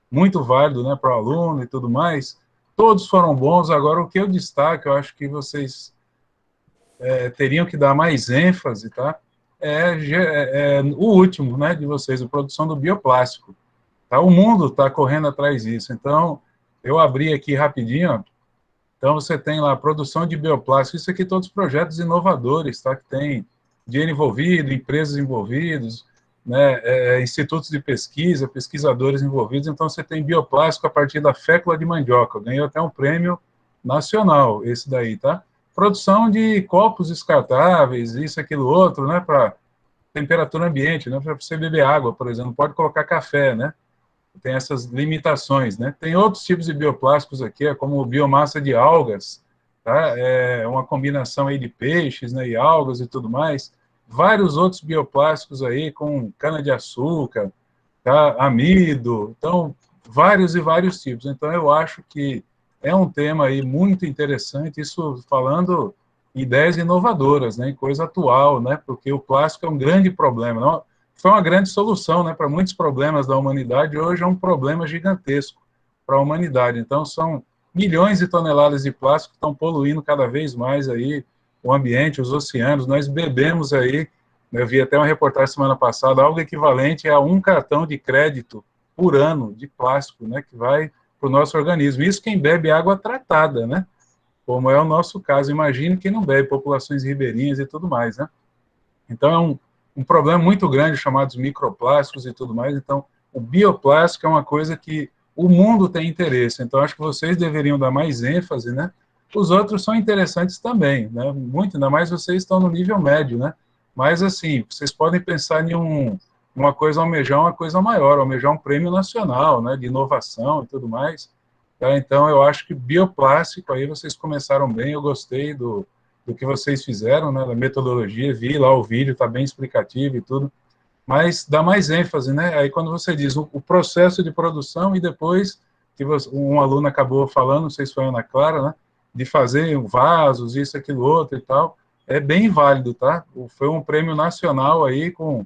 muito válido, né, para o aluno e tudo mais. Todos foram bons. Agora, o que eu destaco, eu acho que vocês teriam que dar mais ênfase, tá, o último, né, de vocês, a produção do bioplástico. Tá? O mundo está correndo atrás disso. Então, eu abri aqui rapidinho, ó. Então, você tem lá a produção de bioplástico, isso aqui todos projetos inovadores, tá? Que tem dinheiro envolvido, empresas envolvidas, né, institutos de pesquisa, pesquisadores envolvidos. Então, você tem bioplástico a partir da fécula de mandioca. Ganhou até um prêmio nacional, esse daí, tá? Produção de copos descartáveis, isso, aquilo, outro, né, para temperatura ambiente, né, para você beber água, por exemplo, não pode colocar café, né? Tem essas limitações, né? Tem outros tipos de bioplásticos aqui, como biomassa de algas, tá? É uma combinação aí de peixes, né, e algas e tudo mais. Vários outros bioplásticos aí com cana-de-açúcar, tá? Amido, então, vários e vários tipos. Então, eu acho que é um tema aí muito interessante, isso falando em ideias inovadoras, né, em coisa atual, né, porque o plástico é um grande problema, não? Foi uma grande solução, né, para muitos problemas da humanidade, hoje é um problema gigantesco para a humanidade. Então, são milhões de toneladas de plástico que estão poluindo cada vez mais aí o ambiente, os oceanos. Nós bebemos aí, eu vi até uma reportagem semana passada, algo equivalente a 1 cartão de crédito por ano de plástico, né, que vai para o nosso organismo. Isso quem bebe água tratada, né, como é o nosso caso. Imagine quem não bebe, populações ribeirinhas e tudo mais, né. Então, é um problema muito grande, chamados microplásticos e tudo mais. Então, o bioplástico é uma coisa que o mundo tem interesse. Então, acho que vocês deveriam dar mais ênfase, né? Os outros são interessantes também, né? Muito, ainda mais vocês estão no nível médio, né? Mas, assim, vocês podem pensar em uma coisa, almejar uma coisa maior, almejar um prêmio nacional, né? De inovação e tudo mais. Tá? Então, eu acho que bioplástico, aí vocês começaram bem, eu gostei do que vocês fizeram, né, da metodologia, vi lá o vídeo, está bem explicativo e tudo, mas dá mais ênfase, né, aí quando você diz o processo de produção e depois, que um aluno acabou falando, não sei se foi a Ana Clara, né, de fazer vasos, isso, aquilo, outro e tal, é bem válido, tá? Foi um prêmio nacional aí com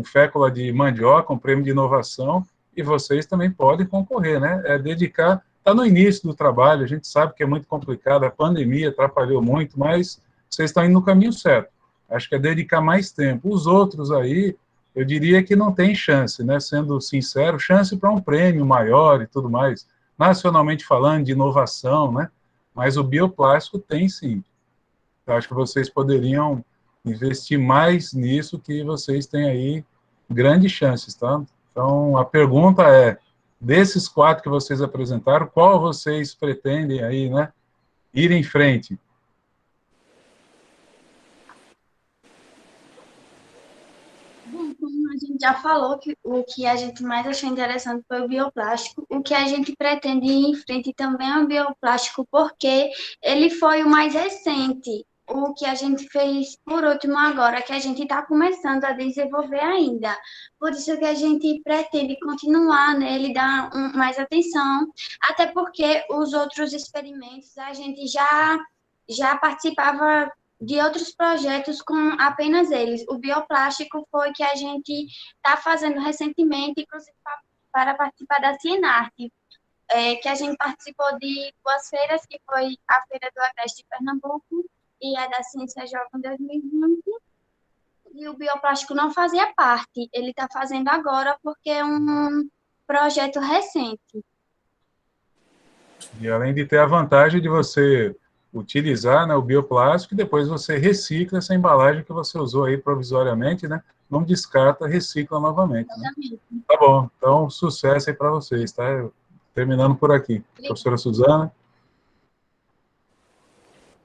fécula de mandioca, um prêmio de inovação, e vocês também podem concorrer, né, dedicar. Está no início do trabalho, a gente sabe que é muito complicado, a pandemia atrapalhou muito, mas vocês estão indo no caminho certo. Acho que é dedicar mais tempo. Os outros aí, eu diria que não tem chance, né? Sendo sincero, chance para um prêmio maior e tudo mais. Nacionalmente falando, de inovação, né? Mas o bioplástico tem sim. Eu acho que vocês poderiam investir mais nisso, que vocês têm aí grandes chances, tá? Então, a pergunta é, desses 4 que vocês apresentaram, qual vocês pretendem aí, né, ir em frente? Bom, como a gente já falou, que o que a gente mais achou interessante foi o bioplástico, o que a gente pretende ir em frente também é o bioplástico, porque ele foi o mais recente. O que a gente fez por último agora, que a gente está começando a desenvolver ainda. Por isso que a gente pretende continuar nele, dar mais atenção, até porque os outros experimentos a gente já participava de outros projetos com apenas eles. O bioplástico foi que a gente está fazendo recentemente, inclusive para participar da Cienarte. que a gente participou de 2 feiras, que foi a Feira do Agreste de Pernambuco e a da Ciência Jovem 2020, e o bioplástico não fazia parte. Ele está fazendo agora porque é um projeto recente. E além de ter a vantagem de você utilizar, né, o bioplástico e depois você recicla essa embalagem que você usou aí provisoriamente, né? Não descarta, recicla novamente. Né? Tá bom, então sucesso aí para vocês, tá? Terminando por aqui. Professora Suzana.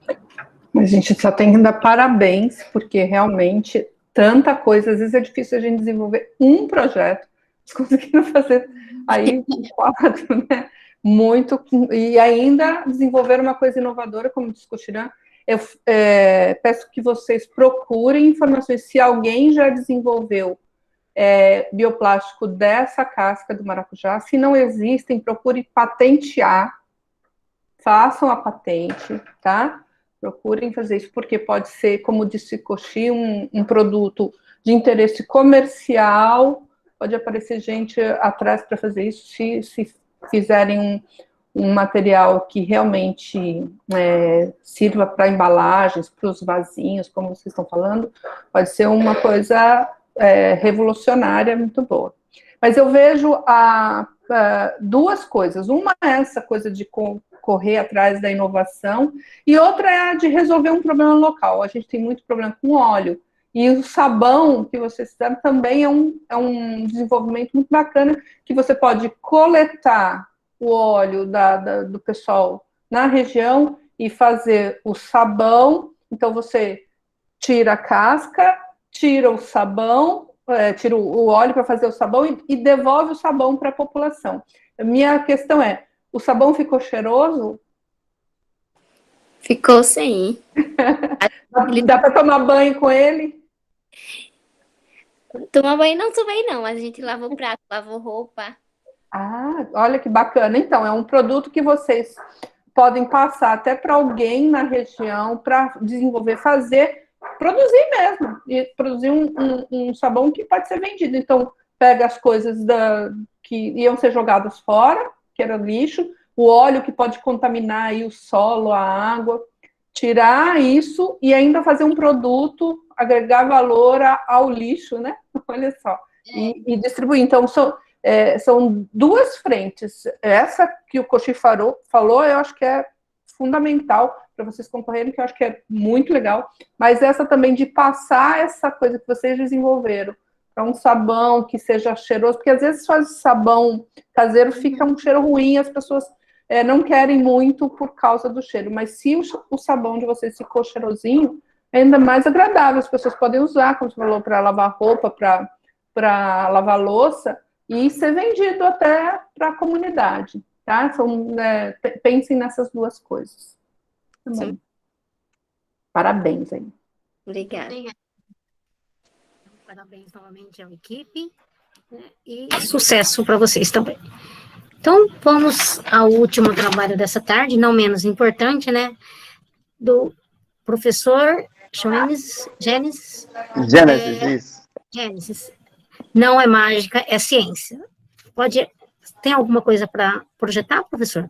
A gente só tem que dar parabéns, porque realmente tanta coisa, às vezes é difícil a gente desenvolver um projeto, eles conseguiram fazer aí 4, né? Muito, e ainda desenvolver uma coisa inovadora, como disse o Cochirã. Eu peço que vocês procurem informações, se alguém já desenvolveu bioplástico dessa casca do maracujá, se não existem, procure patentear, façam a patente, tá? Procurem fazer isso, porque pode ser, como disse Cochi, um produto de interesse comercial, pode aparecer gente atrás para fazer isso, se fizerem um material que realmente sirva para embalagens, para os vasinhos, como vocês estão falando, pode ser uma coisa revolucionária, muito boa. Mas eu vejo 2 coisas. Uma é essa coisa de correr atrás da inovação, e outra é a de resolver um problema local. A gente tem muito problema com óleo, e o sabão que vocês fizeram também é um desenvolvimento muito bacana, que você pode coletar o óleo do pessoal na região e fazer o sabão. Então, você tira a casca, tira o sabão, tira o óleo para fazer o sabão e devolve o sabão para a população. A minha questão é, o sabão ficou cheiroso? Ficou sim. Dá para tomar banho com ele? Tomar banho não tomei não, mas a gente lavou prato, lavou roupa. Ah, olha que bacana. Então, é um produto que vocês podem passar até para alguém na região para desenvolver, produzir mesmo, e produzir um sabão que pode ser vendido. Então, pega as coisas que iam ser jogadas fora, que era lixo, o óleo que pode contaminar aí o solo, a água, tirar isso e ainda fazer um produto, agregar valor ao lixo, né? Olha só, e distribuir. Então, são 2 frentes. Essa que o Cochi falou, eu acho que é fundamental para vocês concorrerem, que eu acho que é muito legal, mas essa também de passar essa coisa que vocês desenvolveram para um sabão que seja cheiroso, porque às vezes faz sabão caseiro, fica um cheiro ruim, as pessoas não querem muito por causa do cheiro, mas se o sabão de vocês ficou cheirosinho, é ainda mais agradável, as pessoas podem usar, como você falou, para lavar roupa, para lavar louça, e ser vendido até para a comunidade, tá? Pensem nessas 2 coisas. Tá bom. Parabéns aí. Obrigada. Parabéns novamente à equipe, né? E sucesso para vocês também. Então, vamos ao último trabalho dessa tarde, não menos importante, né? Do professor Gênesis. Gênesis. Não é mágica, é ciência. Tem alguma coisa para projetar, professor?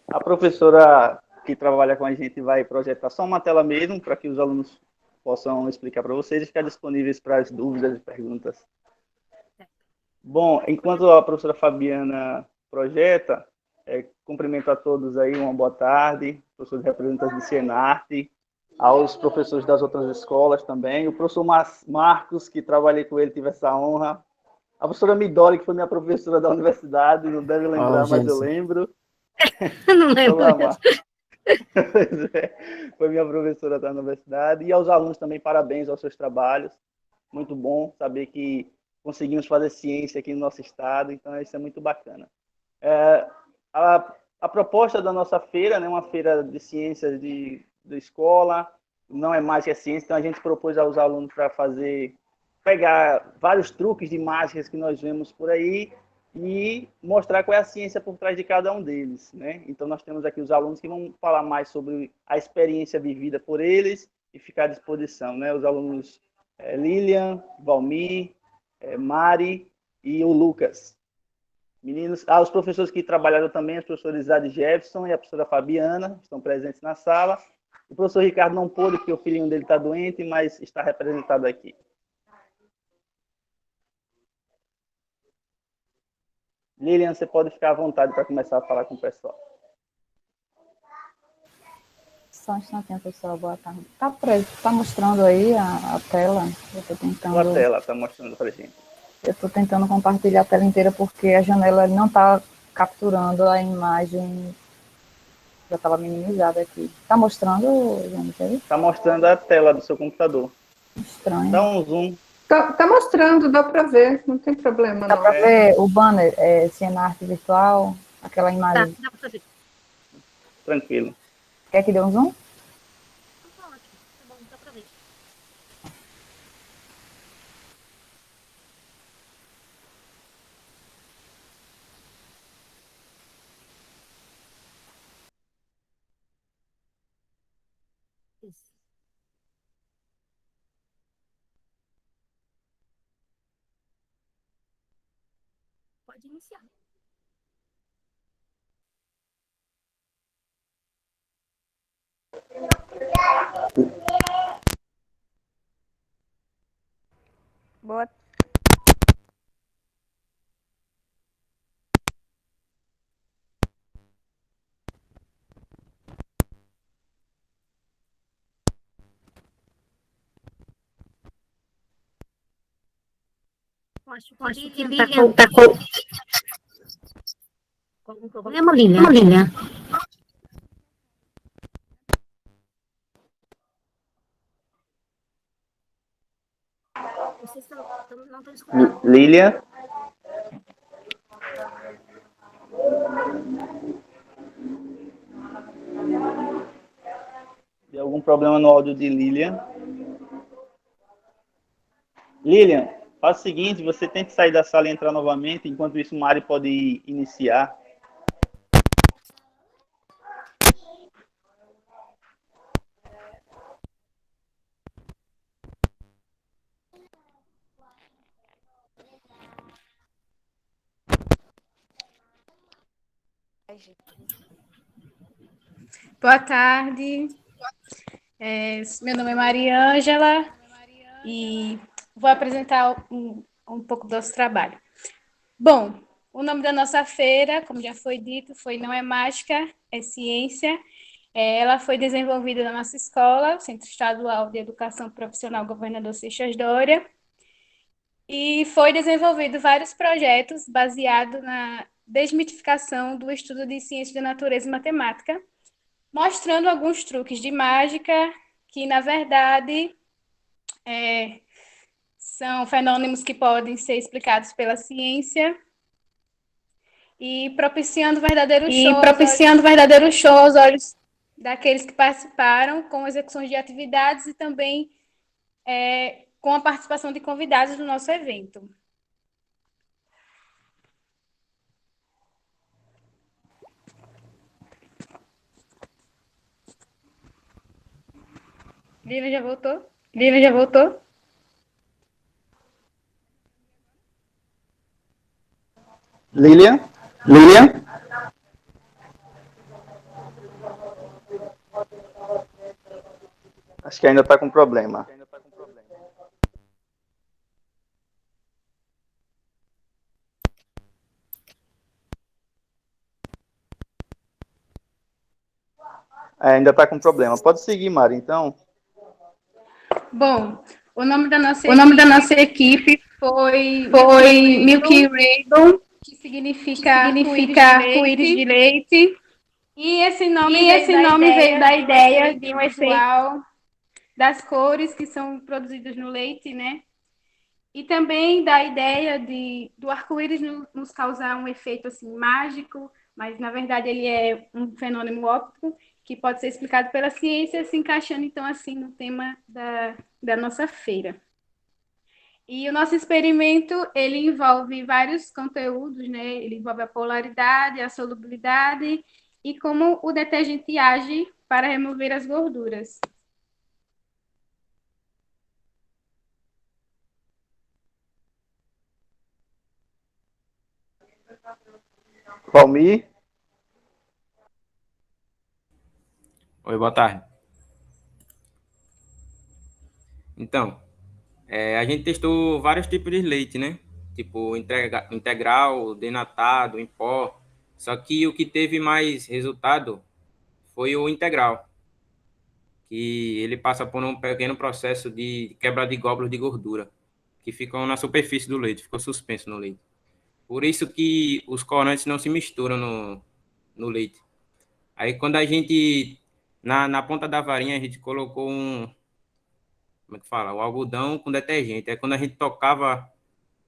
A professora que trabalha com a gente vai projetar só uma tela mesmo, para que os alunos possam explicar para vocês e ficar disponíveis para as dúvidas e perguntas. Bom, enquanto a professora Fabiana projeta, cumprimento a todos aí, uma boa tarde, professores representantes de Cienarte, aos professores das outras escolas também, o professor Marcos, que trabalhei com ele, tive essa honra, a professora Midori, que foi minha professora da universidade, não deve lembrar, mas eu lembro. Não lembro. Foi minha professora da universidade, e aos alunos também, parabéns aos seus trabalhos, muito bom saber que conseguimos fazer ciência aqui no nosso estado, então isso é muito bacana. A proposta da nossa feira, né, uma feira de ciências da escola, não é mais que a ciência, então a gente propôs aos alunos para pegar vários truques de mágicas que nós vemos por aí e mostrar qual é a ciência por trás de cada um deles, né? Então nós temos aqui os alunos que vão falar mais sobre a experiência vivida por eles e ficar à disposição, né? Os alunos Lilian, Valmir, Mari e o Lucas. Meninos, os professores que trabalharam também, os professores Isaac Jefferson e a professora Fabiana, estão presentes na sala. O professor Ricardo não pôde, porque o filhinho dele está doente, mas está representado aqui. Lilian, você pode ficar à vontade para começar a falar com o pessoal. Só um instantinho, pessoal. Boa tarde. Tá mostrando aí a tela? Eu estou tentando... A tela está mostrando para a gente. Eu estou tentando compartilhar a tela inteira porque a janela não está capturando a imagem. Já estava minimizada aqui. Está mostrando, gente? Está mostrando a tela do seu computador. Estranho. Dá um zoom. Tá mostrando, dá para ver, não tem problema. Dá para ver o banner, Cienart virtual, aquela imagem. Dá para ver. Tranquilo. Quer que dê um zoom? Tá ótimo, tá bom, dá para ver. Isso. Pode iniciar. Boa. Acho que Lilian tá com algum problema, Lilian? Vocês não estão escutando. Lilian? Tem algum problema no áudio de Lilian? Lilian, faz o seguinte, você tem que sair da sala e entrar novamente, enquanto isso o Mari pode iniciar. Boa tarde. Meu nome é Maria Ângela e vou apresentar um pouco do nosso trabalho. Bom, o nome da nossa feira, como já foi dito, foi Não é Mágica, é Ciência. Ela foi desenvolvida na nossa escola, Centro Estadual de Educação Profissional Governador Seixas Dória, e foi desenvolvido vários projetos baseados na desmitificação do estudo de ciência da natureza e matemática, mostrando alguns truques de mágica que, na verdade, são fenômenos que podem ser explicados pela ciência e propiciando verdadeiro show aos olhos daqueles que participaram, com execuções de atividades e também com a participação de convidados do nosso evento. Lívia já voltou? Lilian? Acho que ainda está com problema. Ainda está com problema. Pode seguir, Mari, então. Bom, o nome da nossa equipe foi Milky Rainbow, que significa arco-íris de leite. E esse nome veio da ideia de um efeito das cores que são produzidas no leite, né? E também da ideia do arco-íris nos causar um efeito assim mágico, mas na verdade ele é um fenômeno óptico que pode ser explicado pela ciência, se encaixando então assim no tema da nossa feira. E o nosso experimento, ele envolve vários conteúdos, né? Ele envolve a polaridade, a solubilidade e como o detergente age para remover as gorduras. Valmir? Oi, boa tarde. Então, a gente testou vários tipos de leite, né? Tipo, integral, denatado, em pó. Só que o que teve mais resultado foi o integral, que ele passa por um pequeno processo de quebra de glóbulos de gordura, que ficam na superfície do leite, ficou suspenso no leite. Por isso que os corantes não se misturam no leite. Aí, quando a gente, na ponta da varinha, a gente colocou como é que fala? O algodão com detergente. Aí, quando a gente tocava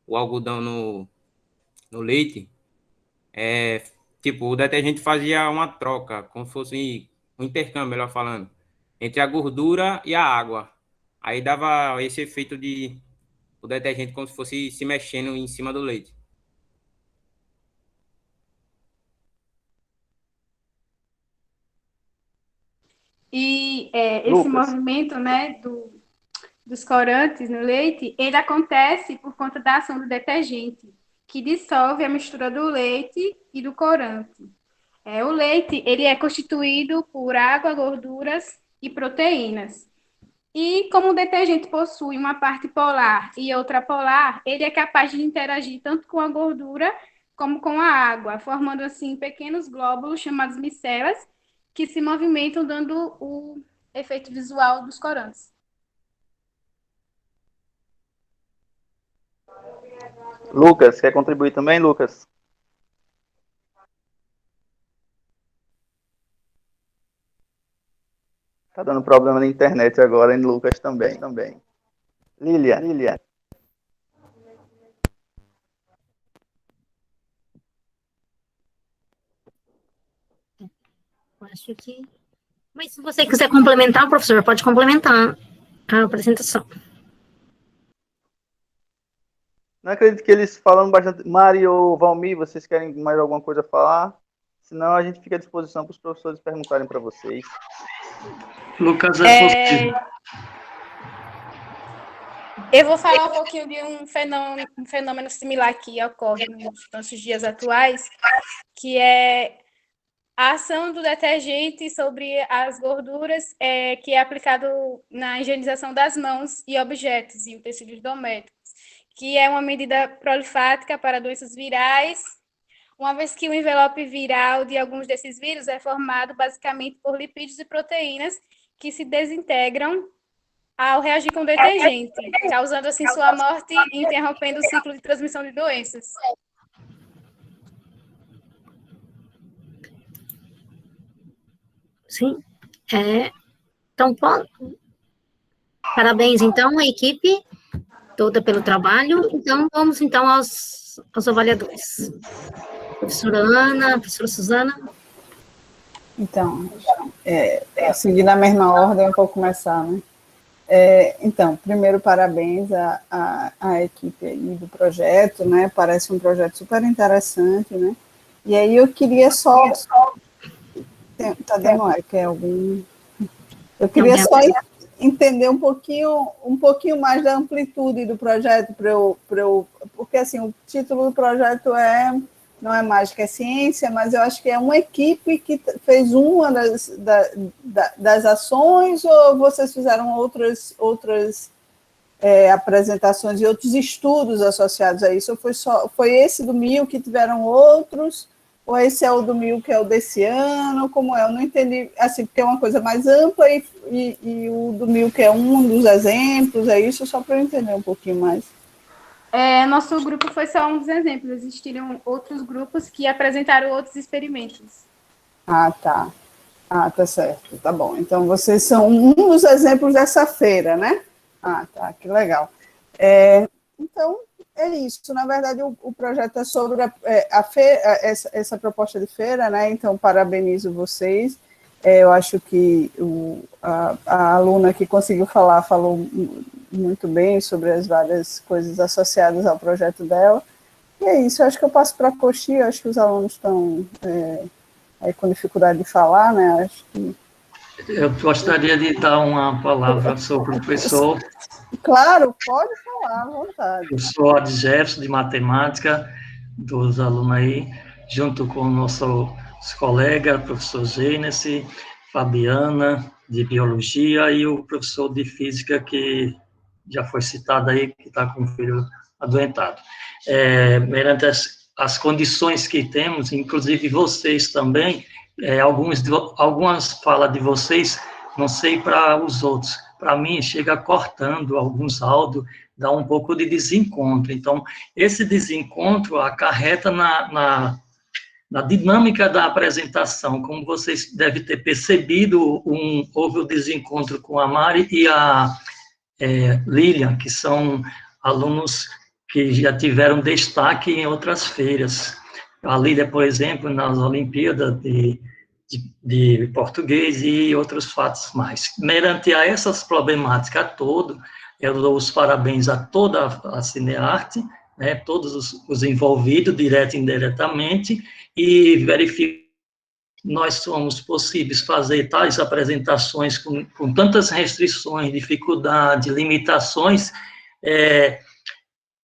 o algodão no leite, tipo, o detergente fazia uma troca, como se fosse um intercâmbio, melhor falando, entre a gordura e a água. Aí dava esse efeito de o detergente como se fosse se mexendo em cima do leite. E esse movimento, né, dos corantes no leite, ele acontece por conta da ação do detergente, que dissolve a mistura do leite e do corante. O leite, ele é constituído por água, gorduras e proteínas. E como o detergente possui uma parte polar e outra polar, ele é capaz de interagir tanto com a gordura como com a água, formando assim pequenos glóbulos chamados micelas, que se movimentam dando o efeito visual dos corantes. Lucas, quer contribuir também, Lucas? Tá dando problema na internet agora, em Lucas também. Lília. Acho que... Mas se você quiser complementar, professor, pode complementar a apresentação. Não acredito que eles falam bastante. Mari ou Valmir, vocês querem mais alguma coisa a falar? Senão a gente fica à disposição para os professores perguntarem para vocês. Lucas, é possível. Eu vou falar um pouquinho de um fenômeno similar que ocorre nos nossos dias atuais, que é a ação do detergente sobre as gorduras, que é aplicado na higienização das mãos e objetos e utensílios domésticos, que é uma medida prolifática para doenças virais, uma vez que o envelope viral de alguns desses vírus é formado basicamente por lipídios e proteínas que se desintegram ao reagir com detergente, causando assim sua morte e interrompendo o ciclo de transmissão de doenças. Sim. Então, parabéns, então, à equipe toda pelo trabalho. Então, vamos, então, aos avaliadores. Professora Ana, professora Suzana. Então, seguindo a mesma ordem, eu vou começar, né? Então, primeiro, parabéns à equipe aí do projeto, né? Parece um projeto super interessante, né? E aí eu queria só... Tá dando eco, algum... Eu queria só entender um pouquinho mais da amplitude do projeto porque assim, o título do projeto não é Mágica, é Ciência, mas eu acho que é uma equipe que fez uma das ações, ou vocês fizeram outras apresentações e outros estudos associados a isso, ou foi esse do MIL que tiveram outros, ou esse é o do MIL que é o desse ano, como é? Eu não entendi, assim, porque é uma coisa mais ampla e o do MIL que é um dos exemplos, é isso, só para eu entender um pouquinho mais. Nosso grupo foi só um dos exemplos, existiram outros grupos que apresentaram outros experimentos. Tá certo, tá bom. Então, vocês são um dos exemplos dessa feira, né? Tá, que legal. Então, é isso. Na verdade, o projeto é sobre a feira, essa proposta de feira, né? Então, parabenizo vocês. Eu acho que a aluna que conseguiu falar falou muito bem sobre as várias coisas associadas ao projeto dela. E é isso, eu acho que eu passo para a Coxi, eu acho que os alunos estão aí com dificuldade de falar, né? Acho que... Eu gostaria de dar uma palavra ao seu professor. Claro, pode falar, à vontade. Eu sou Adjefferson, de matemática. dos alunos aí, junto com o nosso colega, professor Gênesis, Fabiana, de Biologia, e o professor de Física, que já foi citado aí, que está com o filho adoentado. Mediante as condições que temos, inclusive vocês também, algumas falas de vocês, não sei para os outros, para mim chega cortando alguns áudios, dá um pouco de desencontro. Então, esse desencontro acarreta na dinâmica da apresentação. Como vocês devem ter percebido, houve o desencontro com a Mari e a Lilian, que são alunos que já tiveram destaque em outras feiras. A Lília, por exemplo, nas Olimpíadas de português e outros fatos mais. Mediante a essas problemáticas todas, eu dou os parabéns a toda a Cinearte, né, todos os envolvidos, direto e indiretamente, e verifico que nós somos possíveis fazer tais apresentações com tantas restrições, dificuldades, limitações.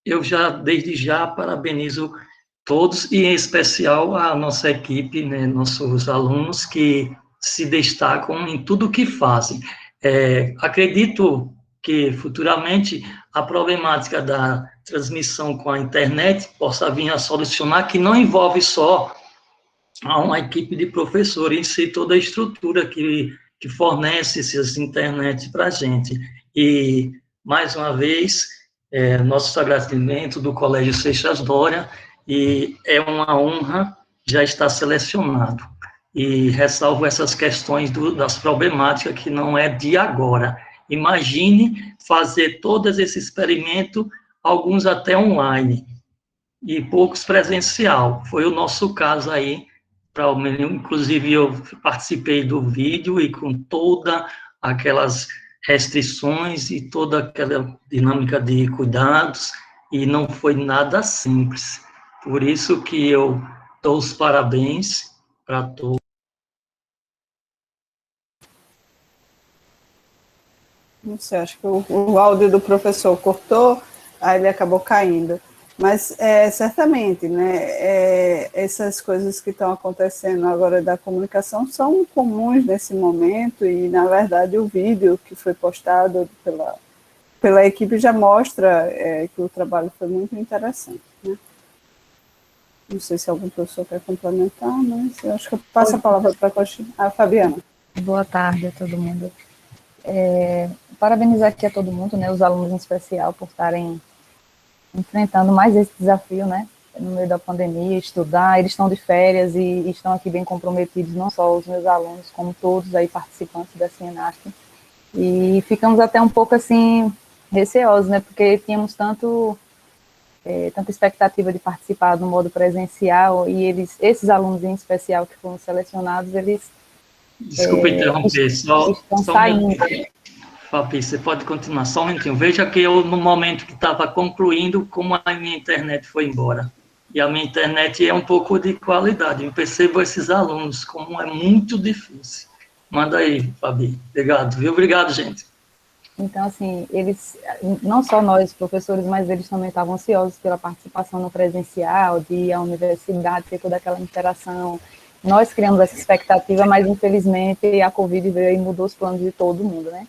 Eu desde já, parabenizo todos, e em especial a nossa equipe, né, nossos alunos que se destacam em tudo que fazem. Acredito que futuramente a problemática da transmissão com a internet possa vir a solucionar, que não envolve só uma equipe de professores, em si toda a estrutura que fornece essas internet para a gente. E, mais uma vez, nosso agradecimento do Colégio Seixas Dória, e é uma honra já estar selecionado. E ressalvo essas questões das problemáticas que não é de agora. Imagine fazer todos esses experimentos, alguns até online, e poucos presencial. Foi o nosso caso aí, inclusive eu participei do vídeo e com todas aquelas restrições e toda aquela dinâmica de cuidados, e não foi nada simples. Por isso que eu dou os parabéns para todos. Não sei, acho que o áudio do professor cortou, aí ele acabou caindo. Mas, certamente, né, essas coisas que estão acontecendo agora da comunicação são comuns nesse momento, e, na verdade, o vídeo que foi postado pela equipe já mostra que o trabalho foi muito interessante, né? Não sei se algum professor quer complementar, mas eu acho que eu passo a palavra para a Fabiana. Boa tarde a todo mundo. Parabenizar aqui a todo mundo, né, os alunos em especial, por estarem enfrentando mais esse desafio, né, no meio da pandemia, estudar. Eles estão de férias e estão aqui bem comprometidos, não só os meus alunos, como todos aí participantes da Cinearte. E ficamos até um pouco, assim, receosos, né, porque tínhamos tanta expectativa de participar do modo presencial, e esses alunos em especial que foram selecionados, eles Desculpa interromper, estão saindo. Fabi, você pode continuar só um minutinho. Veja que eu, no momento que estava concluindo, como a minha internet foi embora. E a minha internet é um pouco de qualidade. Eu percebo esses alunos, como é muito difícil. Manda aí, Fabi. Obrigado, viu? Obrigado, gente. Então, assim, eles, não só nós, professores, mas eles também estavam ansiosos pela participação no presencial, de ir à universidade, ter toda aquela interação. Nós criamos essa expectativa, mas, infelizmente, a Covid veio e mudou os planos de todo mundo, né?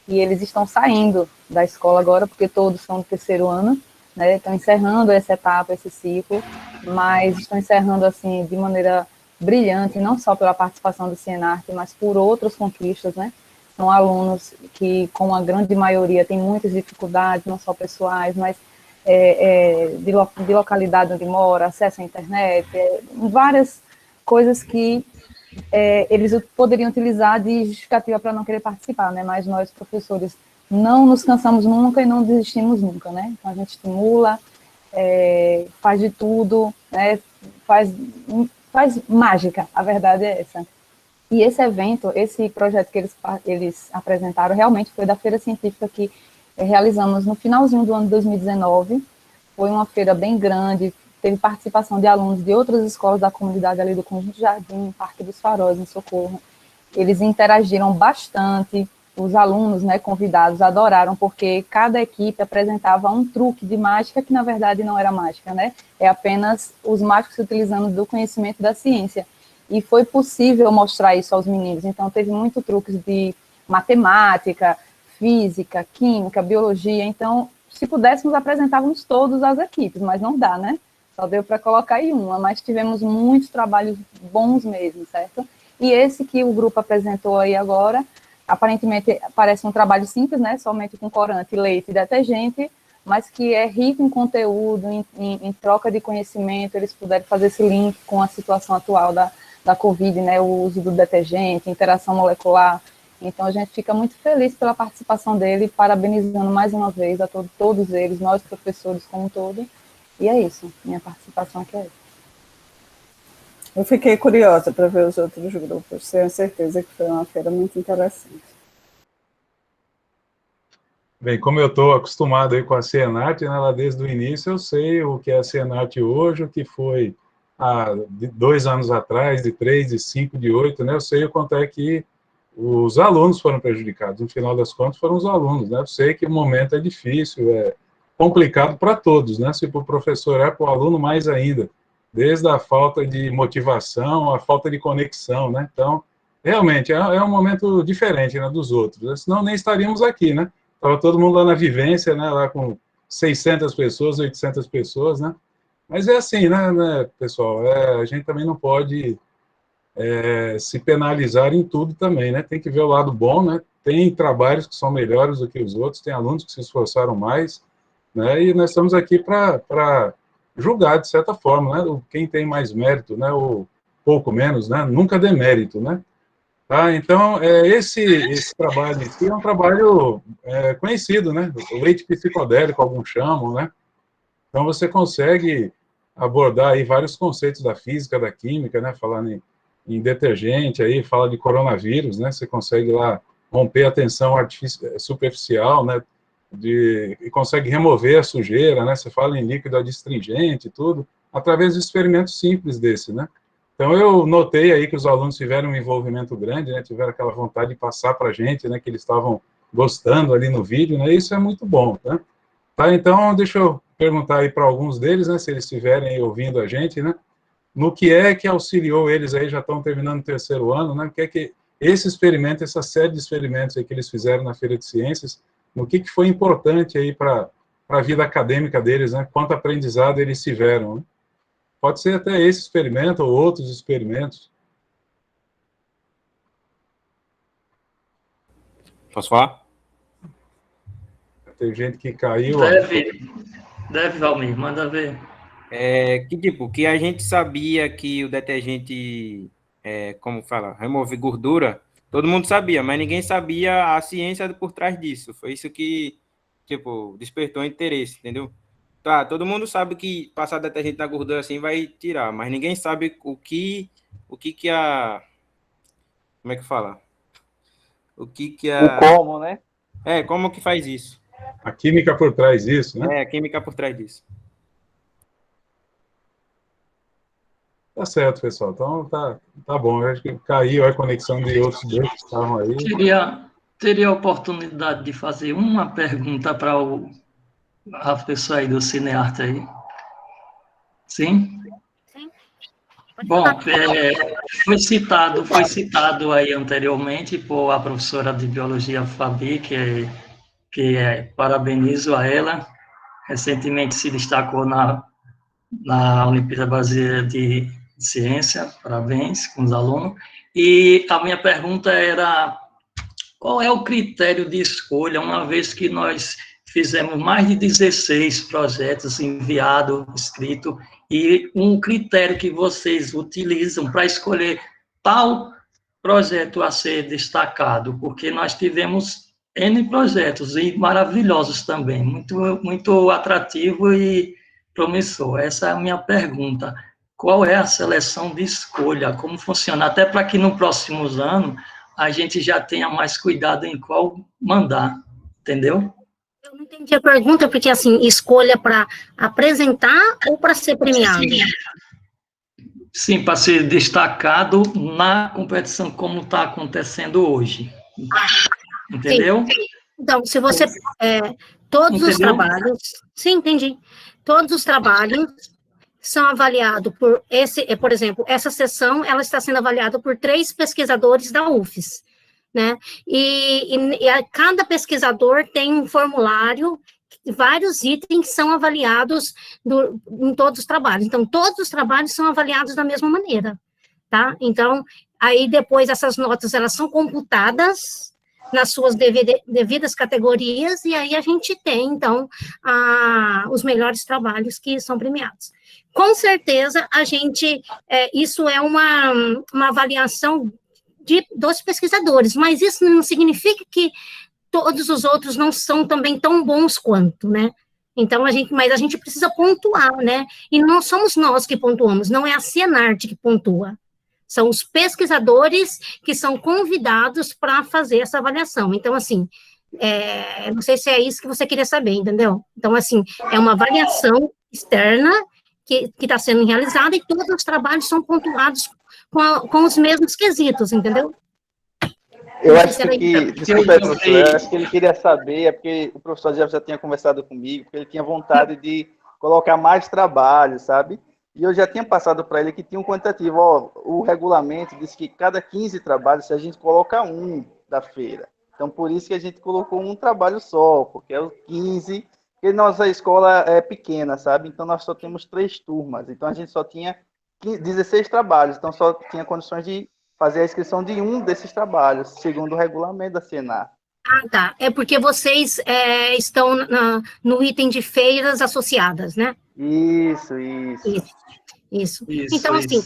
E eles estão saindo da escola agora, porque todos são do terceiro ano, né? Estão encerrando essa etapa, esse ciclo, mas estão encerrando, assim, de maneira brilhante, não só pela participação do Cinearte, mas por outras conquistas, né? São alunos que, com a grande maioria, têm muitas dificuldades, não só pessoais, mas de localidade onde mora, acesso à internet, várias coisas que eles poderiam utilizar de justificativa para não querer participar, né? Mas nós, professores, não nos cansamos nunca e não desistimos nunca, né? Então, a gente estimula, faz de tudo, né? Faz mágica, a verdade é essa. E esse evento, esse projeto que eles apresentaram, realmente foi da Feira Científica que realizamos no finalzinho do ano de 2019. Foi uma feira bem grande, teve participação de alunos de outras escolas da comunidade ali do Conjunto Jardim, Parque dos Faróis, em Socorro. Eles interagiram bastante, os alunos, né, convidados adoraram, porque cada equipe apresentava um truque de mágica que, na verdade, não era mágica, né? É apenas os mágicos se utilizando do conhecimento da ciência. E foi possível mostrar isso aos meninos. Então, teve muito truques de matemática, física, química, biologia. Então, se pudéssemos, apresentávamos todos as equipes, mas não dá, né? Só deu para colocar aí uma, mas tivemos muitos trabalhos bons mesmo, certo? E esse que o grupo apresentou aí agora, aparentemente parece um trabalho simples, né? Somente com corante, leite e detergente, mas que é rico em conteúdo, em troca de conhecimento. Eles puderam fazer esse link com a situação atual da Covid, né? O uso do detergente, interação molecular. Então, a gente fica muito feliz pela participação dele, parabenizando mais uma vez a todos eles, nós professores como um todo. E é isso, minha participação aqui é essa. Eu fiquei curiosa para ver os outros grupos, tenho certeza que foi uma feira muito interessante. Bem, como eu estou acostumado aí com a Cienart, né, lá desde o início, eu sei o que é a Cienart hoje, o que foi há 2 anos atrás, de 3, de 5, de 8, né, eu sei o quanto é que os alunos foram prejudicados. No final das contas, foram os alunos, né, eu sei que o momento é difícil, é complicado para todos, né, se para o professor é, para o aluno mais ainda, desde a falta de motivação, a falta de conexão, né, então, realmente, é um momento diferente, né, dos outros, né? Senão nem estaríamos aqui, né, estava todo mundo lá na vivência, né, lá com 600 pessoas, 800 pessoas, né, mas é assim, né pessoal, a gente também não pode se penalizar em tudo também, né, tem que ver o lado bom, né, tem trabalhos que são melhores do que os outros, tem alunos que se esforçaram mais, né, e nós estamos aqui para julgar, de certa forma, né, quem tem mais mérito, né, ou pouco menos, né, nunca dê mérito, né. Tá, então, esse trabalho aqui é um trabalho conhecido, né, o leite psicodélico, alguns chamam, né, então você consegue abordar aí vários conceitos da física, da química, né, falando em detergente, aí fala de coronavírus, né, você consegue lá romper a tensão superficial, né, e consegue remover a sujeira, né, você fala em líquido adstringente e tudo, através de experimentos simples desse, né. Então, eu notei aí que os alunos tiveram um envolvimento grande, né, tiveram aquela vontade de passar para a gente, né, que eles estavam gostando ali no vídeo, né, isso é muito bom, né. Tá, então, deixa eu perguntar aí para alguns deles, né, se eles estiverem aí ouvindo a gente, né, no que é que auxiliou eles aí, já estão terminando o 3º ano, né, o que é que esse experimento, essa série de experimentos aí que eles fizeram na Feira de Ciências, no que foi importante aí para a vida acadêmica deles, né, quanto aprendizado eles tiveram, né? Pode ser até esse experimento ou outros experimentos. Posso falar? Tem gente que caiu. Deve, Valmir, manda ver. Que a gente sabia que o detergente, como fala, remove gordura, todo mundo sabia, mas ninguém sabia a ciência por trás disso. Foi isso que, tipo, despertou interesse, entendeu? Tá, todo mundo sabe que passar detergente na gordura assim vai tirar, mas ninguém sabe o que a... Como é que fala? O como, né? Como que faz isso? A química por trás disso, né? A química por trás disso. Tá certo, pessoal. Então, tá bom. Eu acho que caiu a conexão de outros dois que estavam aí. Teria a oportunidade de fazer uma pergunta para a pessoa aí do Cinearte aí? Sim? Sim. Bom, foi citado aí anteriormente por a professora de Biologia, Fabi, que parabenizo a ela, recentemente se destacou na Olimpíada Brasileira de Ciência, parabéns com os alunos, e a minha pergunta era, qual é o critério de escolha, uma vez que nós fizemos mais de 16 projetos enviados, escritos, e um critério que vocês utilizam para escolher tal projeto a ser destacado, porque nós tivemos N projetos, e maravilhosos também, muito atrativo e promissor. Essa é a minha pergunta. Qual é a seleção de escolha? Como funciona? Até para que no próximos anos a gente já tenha mais cuidado em qual mandar, entendeu? Eu não entendi a pergunta, porque, assim, escolha para apresentar ou para ser premiado? Sim, para ser destacado na competição como está acontecendo hoje. Entendeu? Sim. Então, se você... todos Entendeu? os trabalhos... Sim, entendi. Todos os trabalhos são avaliados por exemplo, essa sessão, ela está sendo avaliada por 3 pesquisadores da UFES, né? E cada pesquisador tem um formulário, vários itens são avaliados em todos os trabalhos. Então, todos os trabalhos são avaliados da mesma maneira, tá? Então, aí depois essas notas, elas são computadas nas suas devidas categorias, e aí a gente tem, então, os melhores trabalhos que são premiados. Com certeza, isso é uma avaliação dos pesquisadores, mas isso não significa que todos os outros não são também tão bons quanto, né? Então, mas a gente precisa pontuar, né? E não somos nós que pontuamos, não é a Cienarte que pontua. São os pesquisadores que são convidados para fazer essa avaliação. Então, assim, não sei se é isso que você queria saber, entendeu? Então, assim, é uma avaliação externa que está sendo realizada e todos os trabalhos são pontuados com os mesmos quesitos, entendeu? Eu acho que, desculpa, professor, eu acho que ele queria saber, é porque o professor já tinha conversado comigo, porque ele tinha vontade de colocar mais trabalho, sabe? E eu já tinha passado para ele que tinha um quantitativo. O regulamento diz que cada 15 trabalhos, se a gente coloca um da feira. Então, por isso que a gente colocou um trabalho só, porque é o 15, porque nossa escola é pequena, sabe? Então, nós só temos 3 turmas. Então, a gente só tinha 16 trabalhos. Então, só tinha condições de fazer a inscrição de um desses trabalhos, segundo o regulamento da Senar. Ah, tá. É porque vocês estão no item de feiras associadas, né? Isso. Então, assim,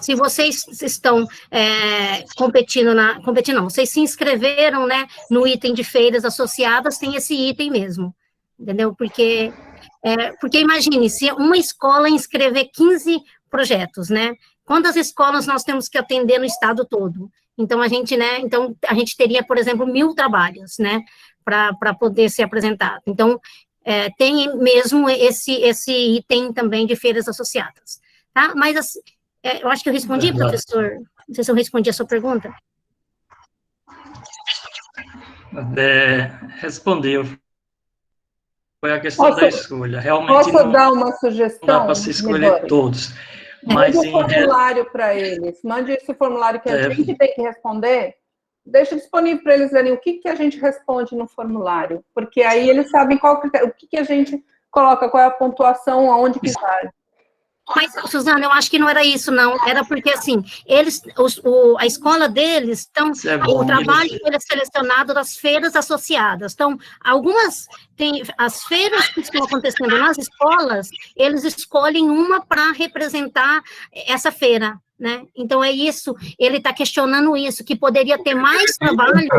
se vocês estão competindo vocês se inscreveram, né, no item de feiras associadas, tem esse item mesmo, entendeu? Porque imagine, se uma escola inscrever 15 projetos, né, quantas escolas nós temos que atender no estado todo? Então, a gente teria, por exemplo, 1.000 trabalhos, né, para poder ser apresentado. Então, tem mesmo esse item também de feiras associadas, tá? Mas, assim, eu acho que eu respondi, professor, não sei se eu respondi a sua pergunta. Respondeu. Foi a questão da escolha. Realmente posso dar uma sugestão? Não dá para se escolher todos. Mande um formulário para eles. Mande esse formulário que a gente tem que responder. Deixa disponível para eles verem o que a gente responde no formulário. Porque aí eles sabem qual critério, o que a gente coloca, qual é a pontuação, aonde que vai. Mas, Suzana, eu acho que não era isso, não. Era porque, assim, a escola deles, o trabalho foi selecionado das feiras associadas. Então, as feiras que estão acontecendo nas escolas, eles escolhem uma para representar essa feira, né? Então, é isso, ele está questionando isso, que poderia ter mais trabalho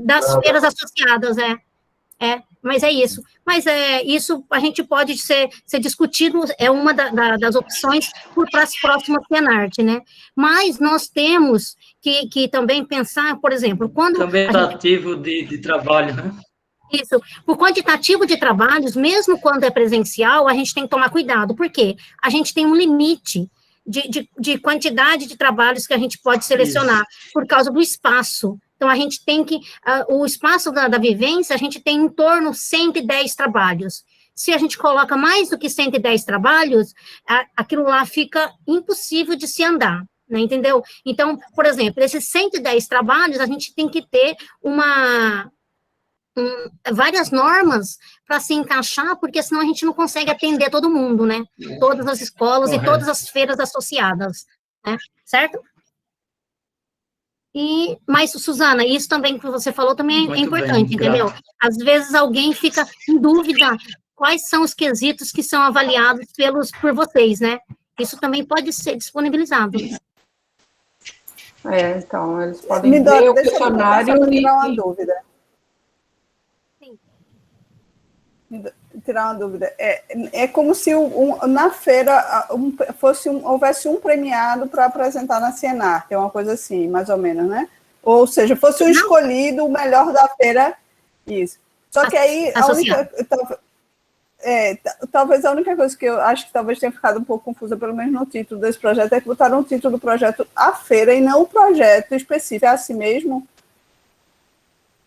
das feiras associadas, mas é isso. Mas isso a gente pode ser discutido, é uma das opções para as próximas Cienarte, né? Mas nós temos que também pensar, por exemplo, quando... Quantitativo de trabalho, né? Isso. O quantitativo de trabalhos, mesmo quando é presencial, a gente tem que tomar cuidado. Por quê? A gente tem um limite de quantidade de trabalhos que a gente pode selecionar por causa do espaço. Então, a gente tem que... o espaço da vivência, a gente tem em torno de 110 trabalhos. Se a gente coloca mais do que 110 trabalhos, aquilo lá fica impossível de se andar, né, entendeu? Então, por exemplo, esses 110 trabalhos, a gente tem que ter várias normas para se encaixar, porque senão a gente não consegue atender todo mundo, né? Todas as escolas e todas as feiras associadas, né? Certo? Mas, Suzana, isso também que você falou também é importante, entendeu? Às vezes alguém fica em dúvida quais são os quesitos que são avaliados por vocês, né? Isso também pode ser disponibilizado. Então, eles podem ver o questionário e... tirar uma dúvida. Sim. Tirar uma dúvida. É como se na feira houvesse um premiado para apresentar na Cienarte, é uma coisa assim, mais ou menos, né? Ou seja, fosse um escolhido, o melhor da feira, isso. Só que aí, talvez a única coisa que eu acho que talvez tenha ficado um pouco confusa, pelo menos no título desse projeto, é que botaram o título do projeto A Feira e não o projeto específico. É assim mesmo?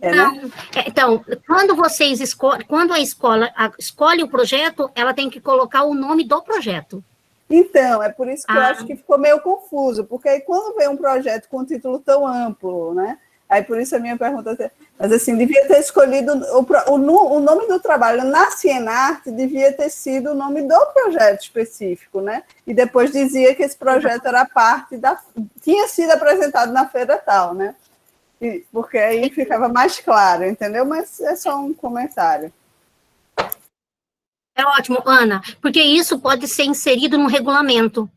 Não. Né? Então, quando a escola escolhe o projeto, ela tem que colocar o nome do projeto. Então, é por isso que eu acho que ficou meio confuso, porque aí quando vem um projeto com um título tão amplo, né? Aí por isso a minha pergunta, mas assim, devia ter escolhido o nome do trabalho na Cienarte, devia ter sido o nome do projeto específico, né? E depois dizia que esse projeto era parte tinha sido apresentado na feira tal, né? Porque aí ficava mais claro, entendeu? Mas é só um comentário. É ótimo, Ana, porque isso pode ser inserido no regulamento,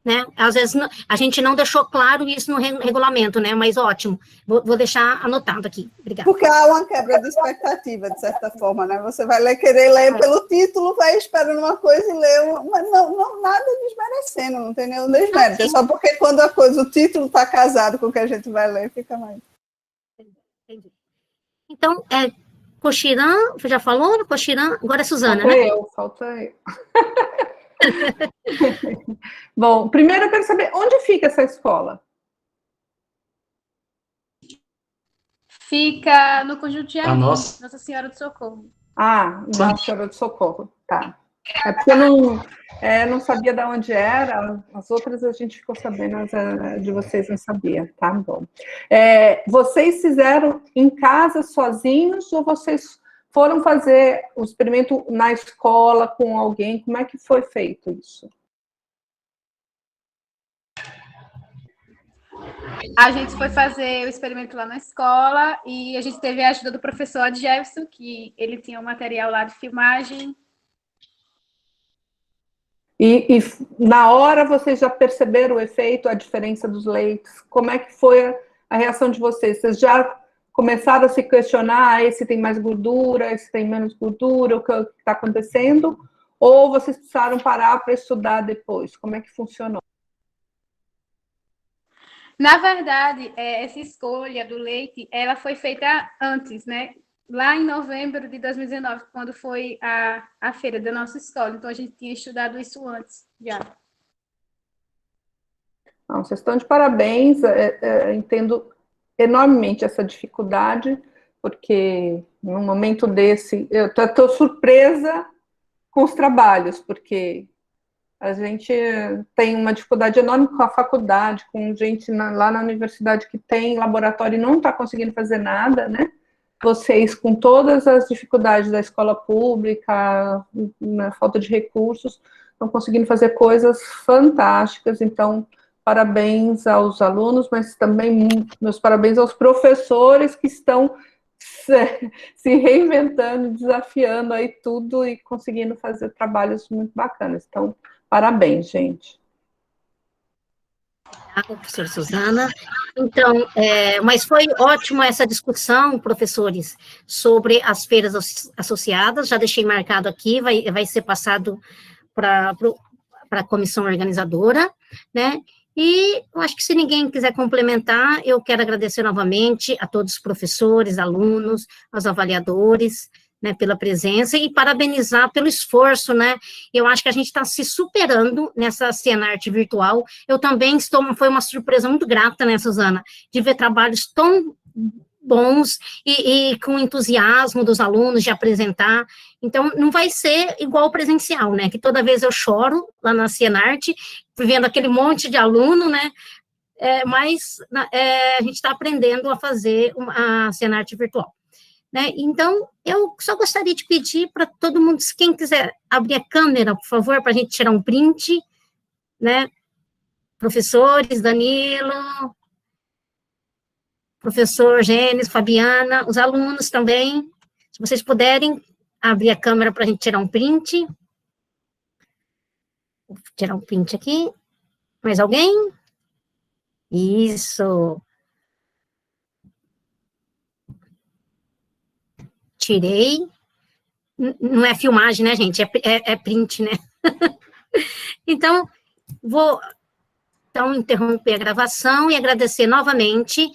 né? Às vezes a gente não deixou claro isso no regulamento, né? Mas ótimo, vou deixar anotado aqui. Obrigada. Porque há uma quebra de expectativa, de certa forma, né? Você vai querer ler pelo título, vai esperando uma coisa e ler mas não nada desmerecendo, não tem nenhum desmérito. É só porque quando o título está casado com o que a gente vai ler, fica mais. Entendi. Então, Cochiran, já falou? Cochiran, agora é Suzana, falta né? Falta eu. Bom, primeiro eu quero saber onde fica essa escola? Fica no Conjunto de Amin, Nossa Senhora do Socorro. Nossa Senhora do Socorro, tá. É porque eu não sabia de onde era, as outras a gente ficou sabendo, de vocês não sabia, tá bom. Vocês fizeram em casa sozinhos ou vocês foram fazer o experimento na escola com alguém? Como é que foi feito isso? A gente foi fazer o experimento lá na escola e a gente teve a ajuda do professor Jefferson, que ele tinha um material lá de filmagem. E na hora vocês já perceberam o efeito, a diferença dos leites? Como é que foi a reação de vocês? Vocês já começaram a se questionar, esse tem mais gordura, esse tem menos gordura, o que está acontecendo? Ou vocês precisaram parar para estudar depois? Como é que funcionou? Na verdade, essa escolha do leite, ela foi feita antes, né? Lá em novembro de 2019, quando foi a feira da nossa escola. Então, a gente tinha estudado isso antes, já. Não, vocês estão de parabéns, entendo enormemente essa dificuldade, porque num momento desse, eu estou surpresa com os trabalhos, porque a gente tem uma dificuldade enorme com a faculdade, com gente lá na universidade que tem laboratório e não está conseguindo fazer nada, né? Vocês, com todas as dificuldades da escola pública, na falta de recursos, estão conseguindo fazer coisas fantásticas. Então, parabéns aos alunos, mas também meus parabéns aos professores que estão se reinventando, desafiando aí tudo e conseguindo fazer trabalhos muito bacanas. Então, parabéns, gente. Professora Suzana. Então, mas foi ótimo essa discussão, professores, sobre as feiras associadas. Já deixei marcado aqui, vai ser passado para a comissão organizadora, né? E eu acho que se ninguém quiser complementar, eu quero agradecer novamente a todos os professores, alunos, aos avaliadores, né, pela presença e parabenizar pelo esforço, né? Eu acho que a gente está se superando nessa Cienarte virtual. Eu também foi uma surpresa muito grata, né, Suzana, de ver trabalhos tão bons e com entusiasmo dos alunos de apresentar. Então, não vai ser igual o presencial, né? Que toda vez eu choro lá na Cienarte, vendo aquele monte de aluno, né? Mas a gente está aprendendo a fazer a Cienarte virtual. Né? Então, eu só gostaria de pedir para todo mundo, quem quiser abrir a câmera, por favor, para a gente tirar um print, né? Professores, Danilo, professor Gênesis, Fabiana, os alunos também, se vocês puderem abrir a câmera para a gente tirar um print. Vou tirar um print aqui. Mais alguém? Isso. Tirei. Não é filmagem, né, gente? É print, né? Então, vou interromper a gravação e agradecer novamente